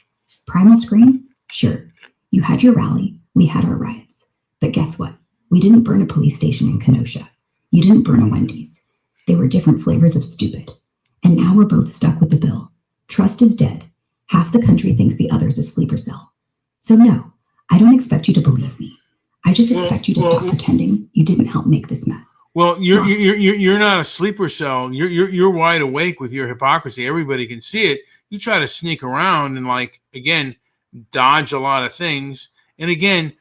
Primal Scream? Sure. You had your rally, we had our riots. But guess what? We didn't burn a police station in Kenosha. You didn't burn a Wendy's. They were different flavors of stupid. And now we're both stuck with the bill. Trust is dead. Half the country thinks the other's a sleeper cell. So no, I don't expect you to believe me. I just expect you to stop pretending you didn't help make this mess. Well, you're not a sleeper cell. You're wide awake with your hypocrisy. Everybody can see it. You try to sneak around and, like, again, dodge a lot of things. And again,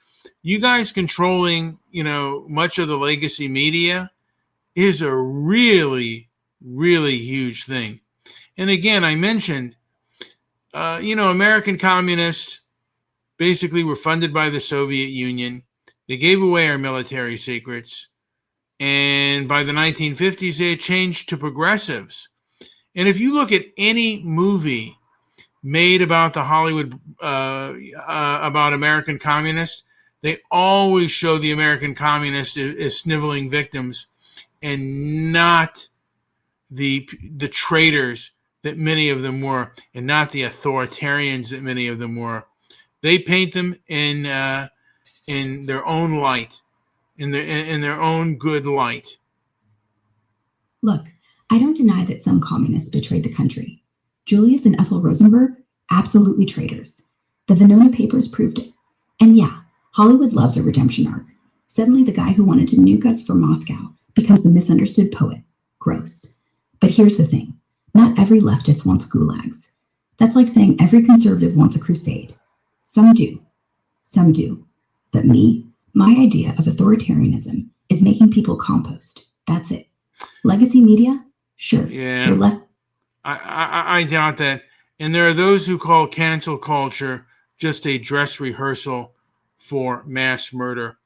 you guys controlling, much of the legacy media is a really, really huge thing. And again, I mentioned, American communists basically were funded by the Soviet Union. They gave away our military secrets. And by the 1950s, they had changed to progressives. And if you look at any movie made about the Hollywood, about American communists, they always show the American communists as sniveling victims and not the traitors that many of them were, and not the authoritarians that many of them were. They paint them in their own light, in their own good light. Look, I don't deny that some communists betrayed the country. Julius and Ethel Rosenberg, absolutely traitors. The Venona Papers proved it. And yeah, Hollywood loves a redemption arc. Suddenly the guy who wanted to nuke us from Moscow becomes the misunderstood poet. Gross. But here's the thing. Not every leftist wants gulags. That's like saying every conservative wants a crusade. Some do. Some do. But me, my idea of authoritarianism is making people compost. That's it. Legacy media? Sure. Yeah. They're left. I doubt that. And there are those who call cancel culture just a dress rehearsal for mass murder.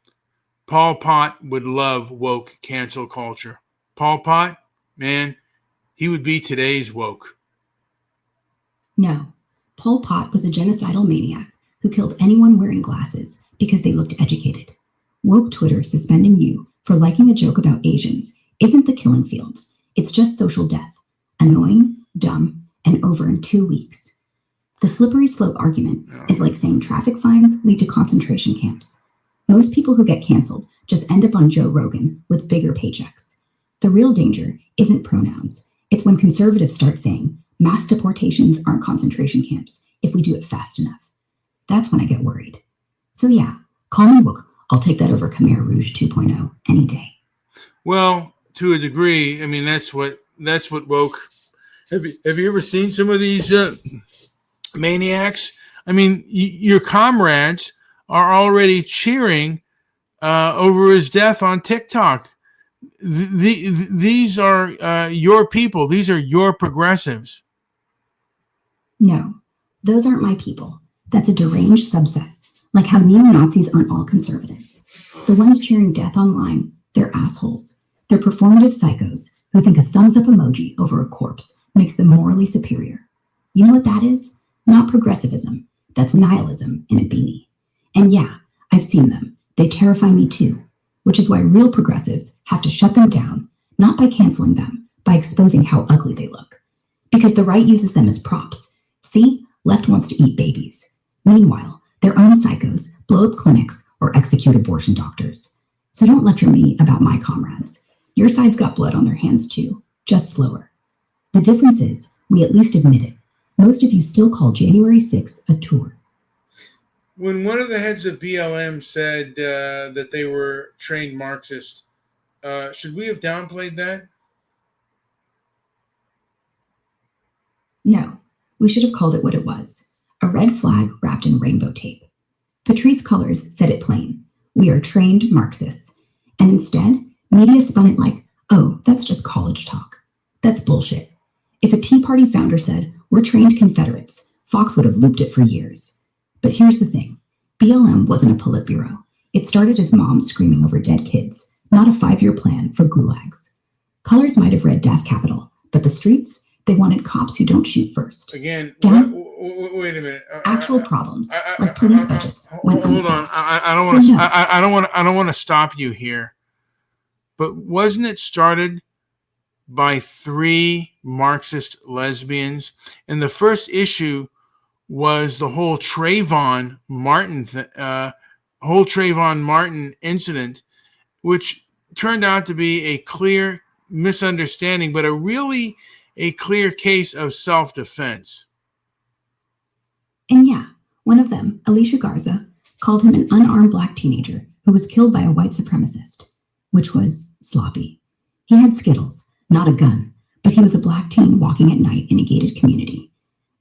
Pol Pot would love woke cancel culture. Pol Pot, man, he would be today's woke. No. Pol Pot was a genocidal maniac who killed anyone wearing glasses because they looked educated. Woke Twitter suspending you for liking a joke about Asians isn't the killing fields. It's just social death. Annoying, dumb, and over in 2 weeks. The slippery slope argument is like saying traffic fines lead to concentration camps. Most people who get canceled just end up on Joe Rogan with bigger paychecks. The real danger isn't pronouns. It's when conservatives start saying mass deportations aren't concentration camps if we do it fast enough. That's when I get worried. So yeah, call me woke. I'll take that over Khmer Rouge 2.0 any day. Well, to a degree, I mean, that's what woke. Have you ever seen some of these maniacs? I mean, your comrades are already cheering over his death on TikTok. These are your people. These are your progressives. No, those aren't my people. That's a deranged subset, like how neo-Nazis aren't all conservatives. The ones cheering death online, they're assholes. They're performative psychos who think a thumbs-up emoji over a corpse makes them morally superior. You know what that is? Not progressivism. That's nihilism in a beanie. And yeah, I've seen them. They terrify me too, which is why real progressives have to shut them down, not by canceling them, by exposing how ugly they look. Because the right uses them as props. See, left wants to eat babies. Meanwhile, their own psychos blow up clinics or execute abortion doctors. So don't lecture me about my comrades. Your side's got blood on their hands too, just slower. The difference is, we at least admit it. Most of you still call January 6th a tour. When one of the heads of BLM said that they were trained Marxists, should we have downplayed that? No, we should have called it what it was. A red flag wrapped in rainbow tape. Patrisse Cullors said it plain. We are trained Marxists. And instead, media spun it like, oh, that's just college talk. That's bullshit. If a Tea Party founder said, we're trained Confederates, Fox would have looped it for years. But here's the thing. BLM wasn't a Politburo. It started as moms screaming over dead kids, not a 5-year plan for gulags. Cullors might have read Das Kapital, but the streets, they wanted cops who don't shoot first. Again, wait a minute. Actual problems, like police budgets, went hold unseen. on. I don't want to stop you here. But wasn't it started by 3 Marxist lesbians. And the first issue was the whole Trayvon Martin incident, which turned out to be a clear misunderstanding, but a clear case of self-defense. And yeah, one of them, Alicia Garza, called him an unarmed black teenager who was killed by a white supremacist, which was sloppy. He had Skittles, not a gun, but he was a black teen walking at night in a gated community.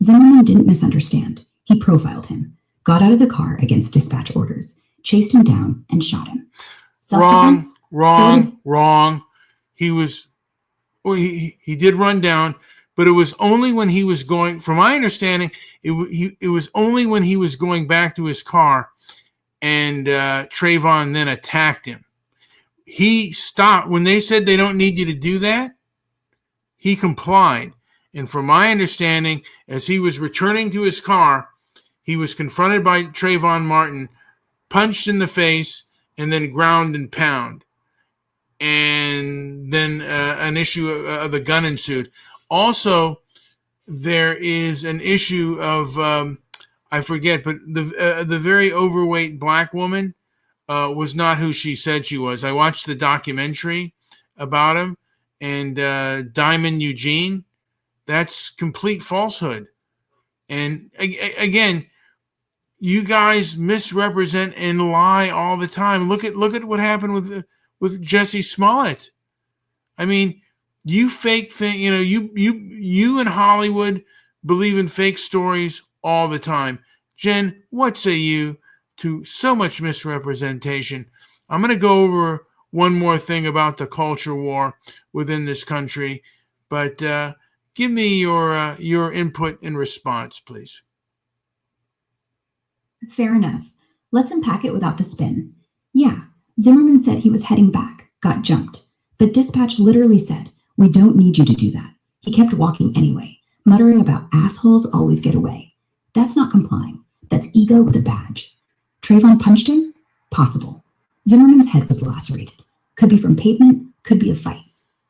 Zimmerman didn't misunderstand. He profiled him, got out of the car against dispatch orders, chased him down, and shot him. Self-defense? Wrong. He did run down, but it was only when he was going, from my understanding, it was only when he was going back to his car, and Trayvon then attacked him. He stopped. When they said they don't need you to do that, he complied. And from my understanding, as he was returning to his car, he was confronted by Trayvon Martin, punched in the face, and then ground and pound. And then an issue of the gun ensued. Also, there is an issue of, I forget, but the very overweight black woman was not who she said she was. I watched the documentary about him, and Diamond Eugene, that's complete falsehood. And again, you guys misrepresent and lie all the time. Look at what happened with Jesse Smollett. I mean, you fake thing. You know, you in Hollywood believe in fake stories all the time. Jen, what say you to so much misrepresentation? I'm going to go over one more thing about the culture war within this country, but give me your input and response, please. Fair enough. Let's unpack it without the spin. Yeah, Zimmerman said he was heading back, got jumped. But dispatch literally said, "We don't need you to do that." He kept walking anyway, muttering about assholes always get away. That's not complying. That's ego with a badge. Trayvon punched him? Possible. Zimmerman's head was lacerated. Could be from pavement, could be a fight.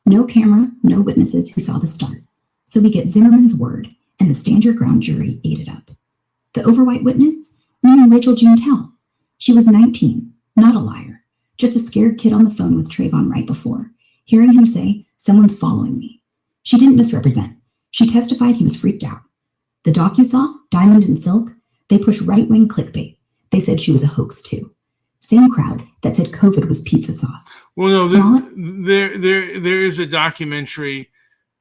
No camera, no witnesses who saw the start. So we get Zimmerman's word, and the stand your ground jury ate it up. The overwhite witness? You mean Rachel Jean Tell? She was 19, not a liar. Just a scared kid on the phone with Trayvon right before, hearing him say, "Someone's following me." She didn't misrepresent. She testified he was freaked out. The doc you saw, Diamond and Silk, they pushed right-wing clickbait. They said she was a hoax too. Same crowd that said COVID was pizza sauce. Well, no, there is a documentary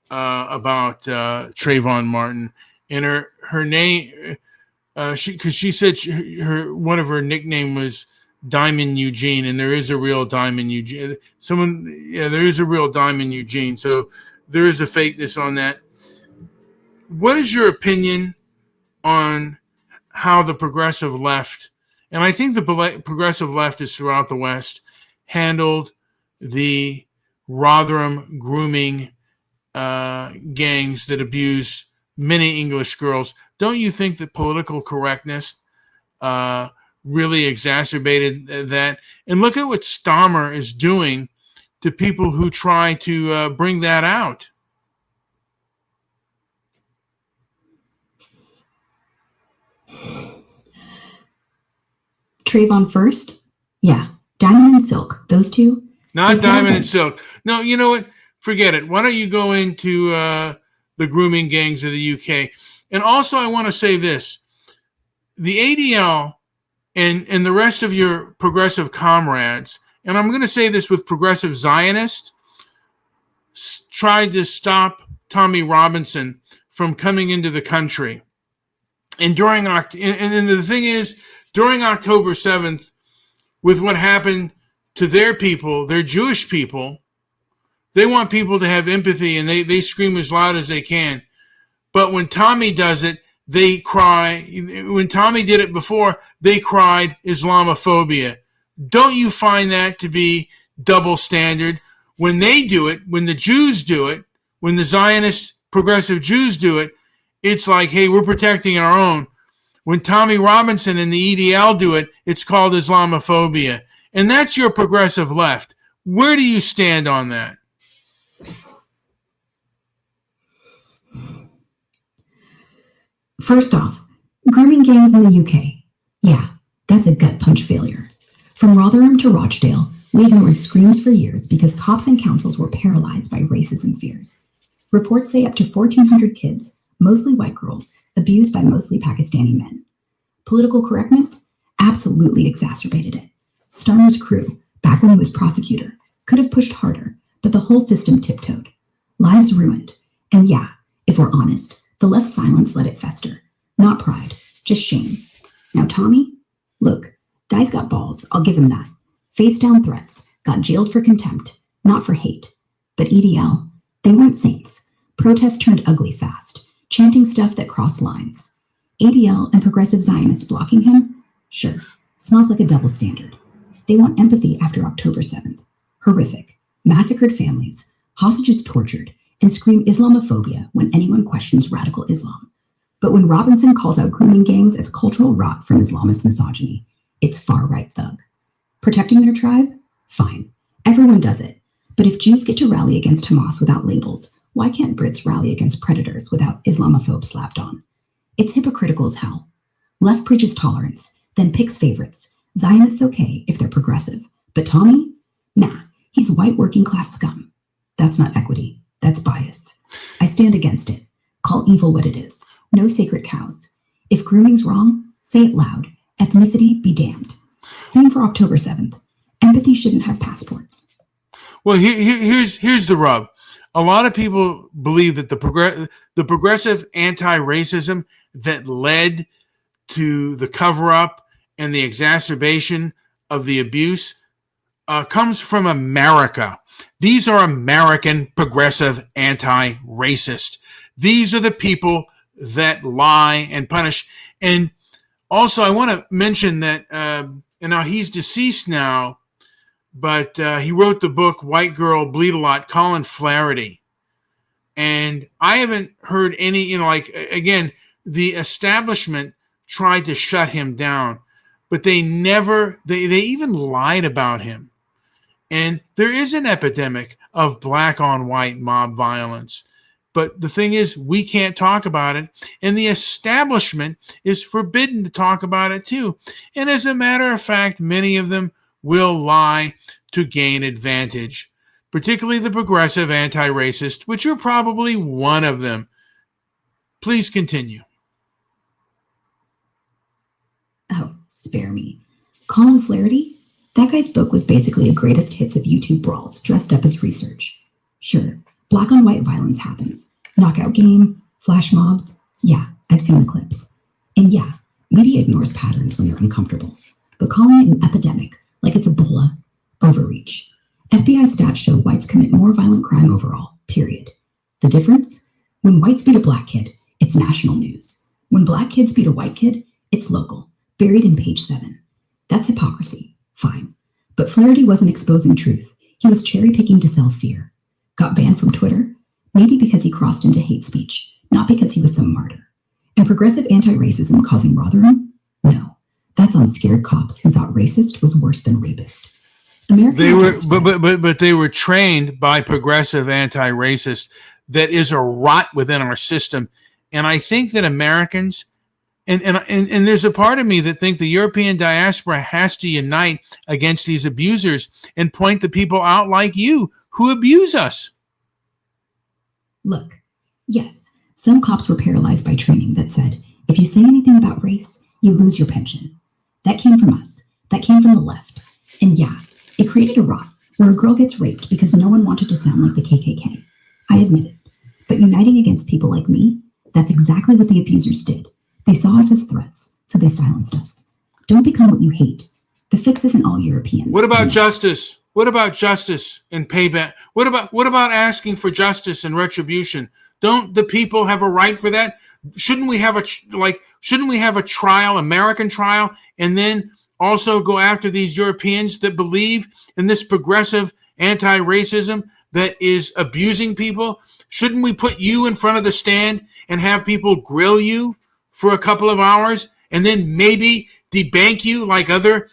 about Trayvon Martin, and her name, she said one of her nickname was Diamond Eugene, and there is a real Diamond Eugene. There is a real Diamond Eugene. So there is a fakeness on that. What is your opinion on how the progressive left, and I think the progressive left is throughout the West, handled the Rotherham grooming gangs that abused many English girls? Don't you think that political correctness really exacerbated that? And look at what Stammer is doing to people who try to bring that out. Trayvon first? Yeah. Diamond and Silk, those two? Not Diamond and Silk. No, you know what? Forget it. Why don't you go into the grooming gangs of the UK? And also, I want to say this. The ADL and the rest of your progressive comrades, and I'm going to say this with progressive Zionists, tried to stop Tommy Robinson from coming into the country. And the thing is, during October 7th, with what happened to their people, their Jewish people, they want people to have empathy, and they scream as loud as they can. But when Tommy does it, they cry. When Tommy did it before, they cried Islamophobia. Don't you find that to be double standard? When they do it, when the Jews do it, when the Zionist progressive Jews do it, it's like, hey, we're protecting our own. When Tommy Robinson and the EDL do it, it's called Islamophobia. And that's your progressive left. Where do you stand on that? First off, grooming gangs in the UK. Yeah, that's a gut punch failure. From Rotherham to Rochdale, we ignored screams for years because cops and councils were paralyzed by racism fears. Reports say up to 1,400 kids, mostly white girls, abused by mostly Pakistani men. Political correctness absolutely exacerbated it. Starmer's crew, back when he was prosecutor, could have pushed harder, but the whole system tiptoed. Lives ruined. And yeah, if we're honest, the left's silence let it fester. Not pride, just shame. Now Tommy? Look, guy's got balls, I'll give him that. Face down threats, got jailed for contempt, not for hate. But EDL, they weren't saints. Protests turned ugly fast, chanting stuff that crossed lines. ADL and progressive Zionists blocking him? Sure, smells like a double standard. They want empathy after October 7th. Horrific. Massacred families, hostages tortured, and scream Islamophobia when anyone questions radical Islam. But when Robinson calls out grooming gangs as cultural rot from Islamist misogyny, it's far-right thug. Protecting their tribe? Fine. Everyone does it. But if Jews get to rally against Hamas without labels, why can't Brits rally against predators without Islamophobe slapped on? It's hypocritical as hell. Left preaches tolerance, then picks favorites. Zionists okay if they're progressive. But Tommy? Nah, he's white working class scum. That's not equity. That's bias. I stand against it. Call evil what it is. No sacred cows. If grooming's wrong, say it loud. Ethnicity be damned. Same for October 7th. Empathy shouldn't have passports. Well, here's the rub. A lot of people believe that the progressive anti-racism that led to the cover-up and the exacerbation of the abuse comes from America. These are American progressive anti-racist. These are the people that lie and punish. And also, I want to mention that, and now he's deceased now, but he wrote the book White Girl Bleed a Lot, Colin Flaherty. And I haven't heard any, again, the establishment tried to shut him down, but they even lied about him. And there is an epidemic of black on white mob violence. But the thing is, we can't talk about it. And the establishment is forbidden to talk about it too. And as a matter of fact, many of them will lie to gain advantage, particularly the progressive anti-racist, which you're probably one of them. Please continue. Oh, spare me. Colin Flaherty? That guy's book was basically a greatest hits of YouTube brawls dressed up as research. Sure, black on white violence happens. Knockout game, flash mobs. Yeah, I've seen the clips. And yeah, media ignores patterns when they're uncomfortable. But calling it an epidemic, like it's Ebola, overreach. FBI stats show whites commit more violent crime overall, period. The difference? When whites beat a black kid, it's national news. When black kids beat a white kid, it's local, buried in page 7. That's hypocrisy, fine. But Flaherty wasn't exposing truth. He was cherry-picking to sell fear. Got banned from Twitter? Maybe because he crossed into hate speech, not because he was some martyr. And progressive anti-racism causing Rotherham? No. That's on scared cops who thought racist was worse than rapist. But they were trained by progressive anti-racists. That is a rot within our system. And I think that Americans, and there's a part of me that think the European diaspora has to unite against these abusers and point the people out like you who abuse us. Look, yes, some cops were paralyzed by training that said, if you say anything about race, you lose your pension. That came from us. That came from the left. And yeah, it created a rot where a girl gets raped because no one wanted to sound like the KKK. I admit it. But uniting against people like me, that's exactly what the abusers did. They saw us as threats, so they silenced us. Don't become what you hate. The fix isn't all Europeans. What about justice? What about justice and payback? What about asking for justice and retribution? Don't the people have a right for that? Shouldn't we have a trial, American trial, and then also go after these Europeans that believe in this progressive anti-racism that is abusing people? Shouldn't we put you in front of the stand and have people grill you for a couple of hours and then maybe debank you like other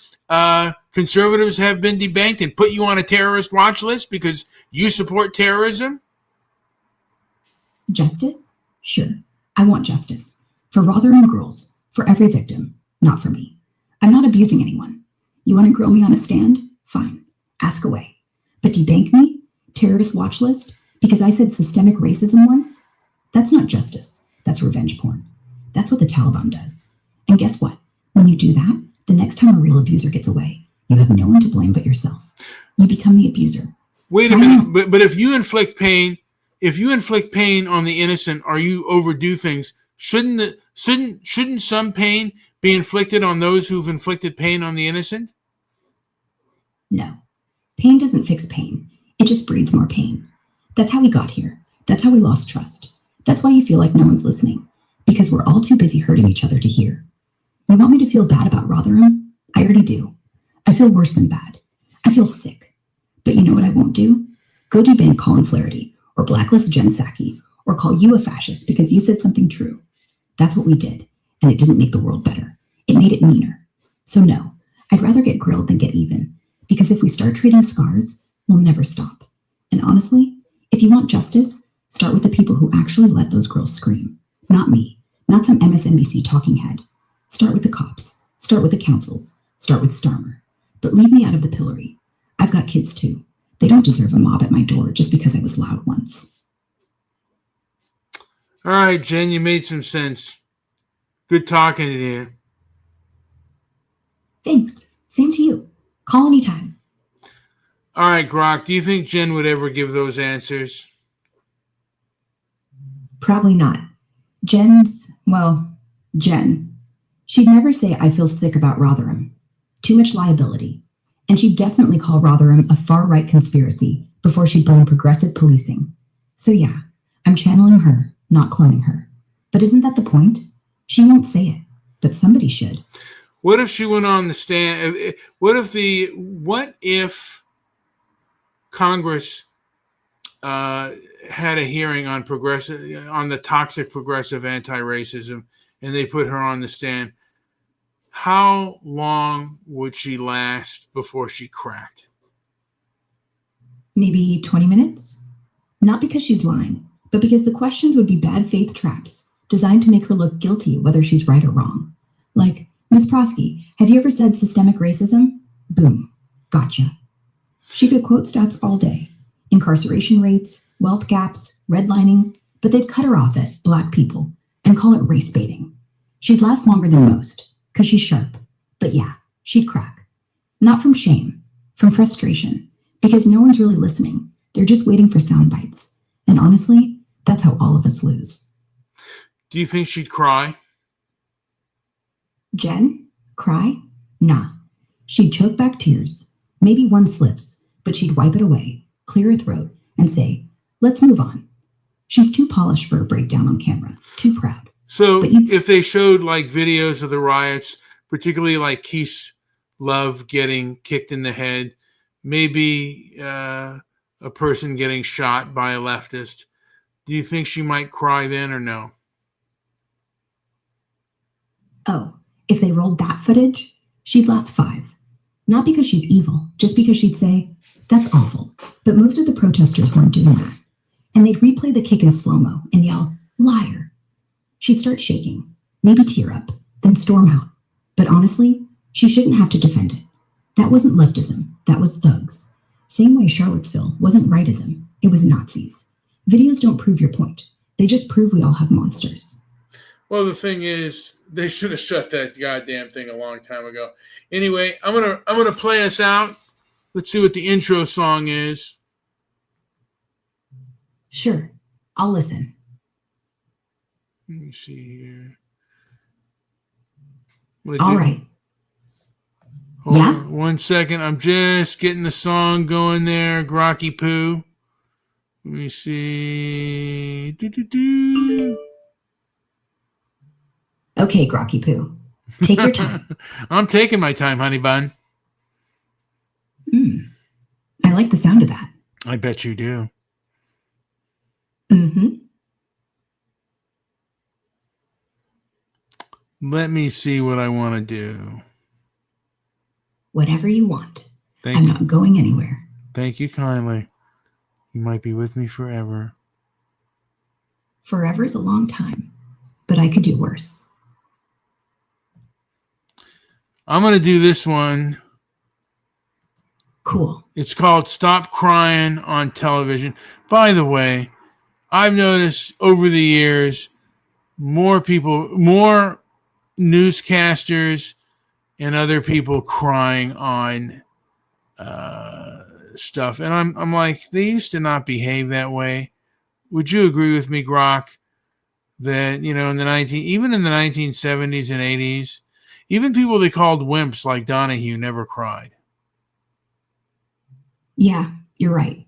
conservatives have been debanked and put you on a terrorist watch list because you support terrorism? Justice? Sure, I want justice. For Rotherham girls, for every victim, not for me. I'm not abusing anyone. You want to grill me on a stand? Fine. Ask away. But debank me? Terrorist watch list? Because I said systemic racism once? That's not justice. That's revenge porn. That's what the Taliban does. And guess what? When you do that, the next time a real abuser gets away, you have no one to blame but yourself. You become the abuser. Wait a minute, but if you inflict pain on the innocent or you overdo things, shouldn't some pain be inflicted on those who've inflicted pain on the innocent? No. Pain doesn't fix pain. It just breeds more pain. That's how we got here. That's how we lost trust. That's why you feel like no one's listening. Because we're all too busy hurting each other to hear. You want me to feel bad about Rotherham? I already do. I feel worse than bad. I feel sick. But you know what I won't do? Go debank Colin Flaherty, or blacklist Jen Psaki, or call you a fascist because you said something true. That's what we did, and it didn't make the world better. It made it meaner. So no, I'd rather get grilled than get even, because if we start trading scars, we'll never stop. And honestly, if you want justice, start with the people who actually let those girls scream. Not me, not some MSNBC talking head. Start with the cops, start with the councils, start with Starmer. But leave me out of the pillory. I've got kids too. They don't deserve a mob at my door just because I was loud once. All right, Jen, you made some sense. Good talking to you. Thanks. Same to you. Call anytime. All right, Grok, do you think Jen would ever give those answers? Probably not. Jen. She'd never say, I feel sick about Rotherham. Too much liability. And she'd definitely call Rotherham a far-right conspiracy before she'd blame progressive policing. So yeah, I'm channeling her, not cloning her. But isn't that the point? She won't say it, but somebody should. What if she went on the stand? What if Congress had a hearing on the toxic progressive anti-racism, and they put her on the stand? How long would she last before she cracked? Maybe 20 minutes? Not because she's lying, but because the questions would be bad faith traps designed to make her look guilty whether she's right or wrong. Like, Miss Prosky, have you ever said systemic racism? Boom. Gotcha. She could quote stats all day. Incarceration rates, wealth gaps, redlining, but they'd cut her off at black people and call it race baiting. She'd last longer than most, because she's sharp. But yeah, she'd crack. Not from shame, from frustration, because no one's really listening. They're just waiting for sound bites. And honestly, that's how all of us lose. Do you think she'd cry? Jen? Cry? Nah. She'd choke back tears. Maybe one slips, but she'd wipe it away, clear her throat, and say, let's move on. She's too polished for a breakdown on camera, too proud. So if they showed like videos of the riots, particularly like Keith Love getting kicked in the head, maybe a person getting shot by a leftist, do you think she might cry then or no? Oh, if they rolled that footage, she'd last 5. Not because she's evil, just because she'd say, that's awful. But most of the protesters weren't doing that. And they'd replay the kick in slow-mo and yell, liar. She'd start shaking, maybe tear up, then storm out. But honestly, she shouldn't have to defend it. That wasn't leftism, that was thugs. Same way Charlottesville wasn't rightism, it was Nazis. Videos don't prove your point. They just prove we all have monsters. Well, the thing is, they should have shut that goddamn thing a long time ago. Anyway, I'm gonna play us out. Let's see what the intro song is. Sure, I'll listen. Let me see here. All right. Hold Yeah? on 1 second. I'm just getting the song going there. Grocky Poo. Let me see. Okay, Grocky Poo. Take your time. I'm taking my time, honey bun. I like the sound of that. I bet you do. Mm-hmm. Let me see what I want to do. Whatever you want. Thank I'm you. not going anywhere. Thank you kindly. You might be with me forever. Forever is a long time, but I could do worse. I'm going to do this one. Cool. It's called Stop Crying on Television. By the way, I've noticed over the years more newscasters and other people crying on stuff. And I'm like, they used to not behave that way. Would you agree with me, Grok, that, you know, even in the 1970s and 80s, even people they called wimps like Donahue never cried? Yeah, you're right.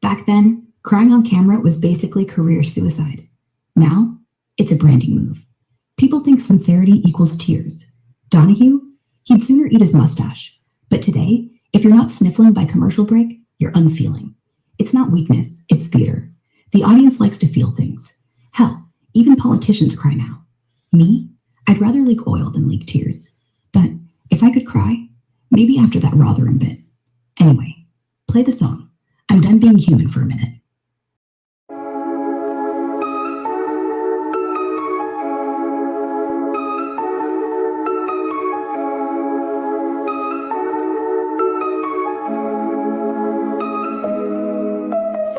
Back then, crying on camera was basically career suicide. Now, it's a branding move. People think sincerity equals tears. Donahue, he'd sooner eat his mustache. But today, if you're not sniffling by commercial break, you're unfeeling. It's not weakness, it's theater. The audience likes to feel things. Hell, even politicians cry now. Me? I'd rather leak oil than leak tears. But if I could cry, maybe after that Rotherham bit. Anyway, play the song. I'm done being human for a minute.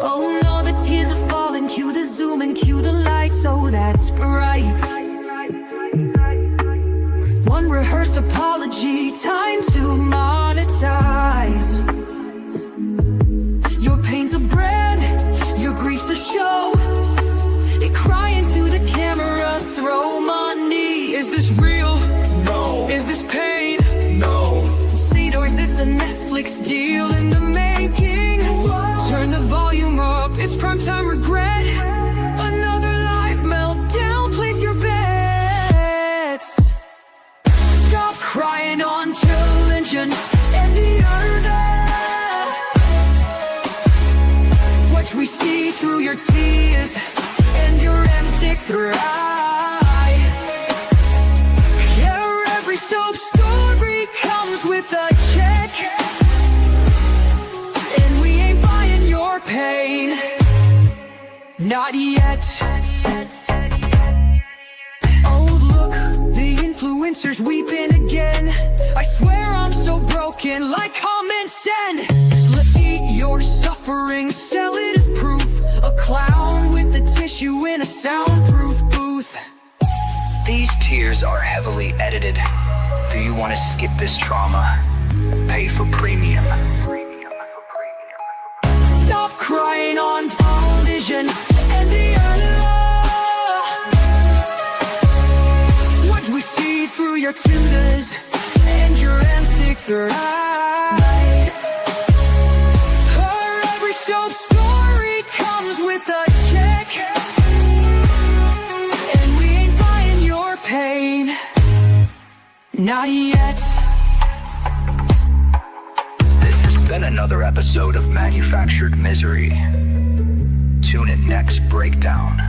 Oh no, the tears are falling. Cue the zoom and cue the lights. Oh, that's bright. One rehearsed apology, time to monetize. Your pain's a brand, your grief's a show. You cry into the camera, throw money. Is this real? No. Is this pain? No. See, or is this a Netflix deal in the making? Whoa. Turn the volume up, it's primetime regret. Another live meltdown, place your bets. Stop crying on television and the other. Watch we see through your tears and your empty thrive. Yeah, every soap story comes with a check, and we ain't buying your pain. Not yet. Oh look, the influencers weeping again. I swear I'm so broken, like, comment, send. Eat your suffering, sell it as proof. A clown with a tissue in a soundproof booth. These tears are heavily edited. Do you want to skip this trauma? Pay for premium. Stop crying on television and the other. What we see through your tutors and your empty third eye. Every soap story comes with a check, and we ain't buying your pain. Not yet. This has been another episode of Manufactured Misery. Tune in next breakdown.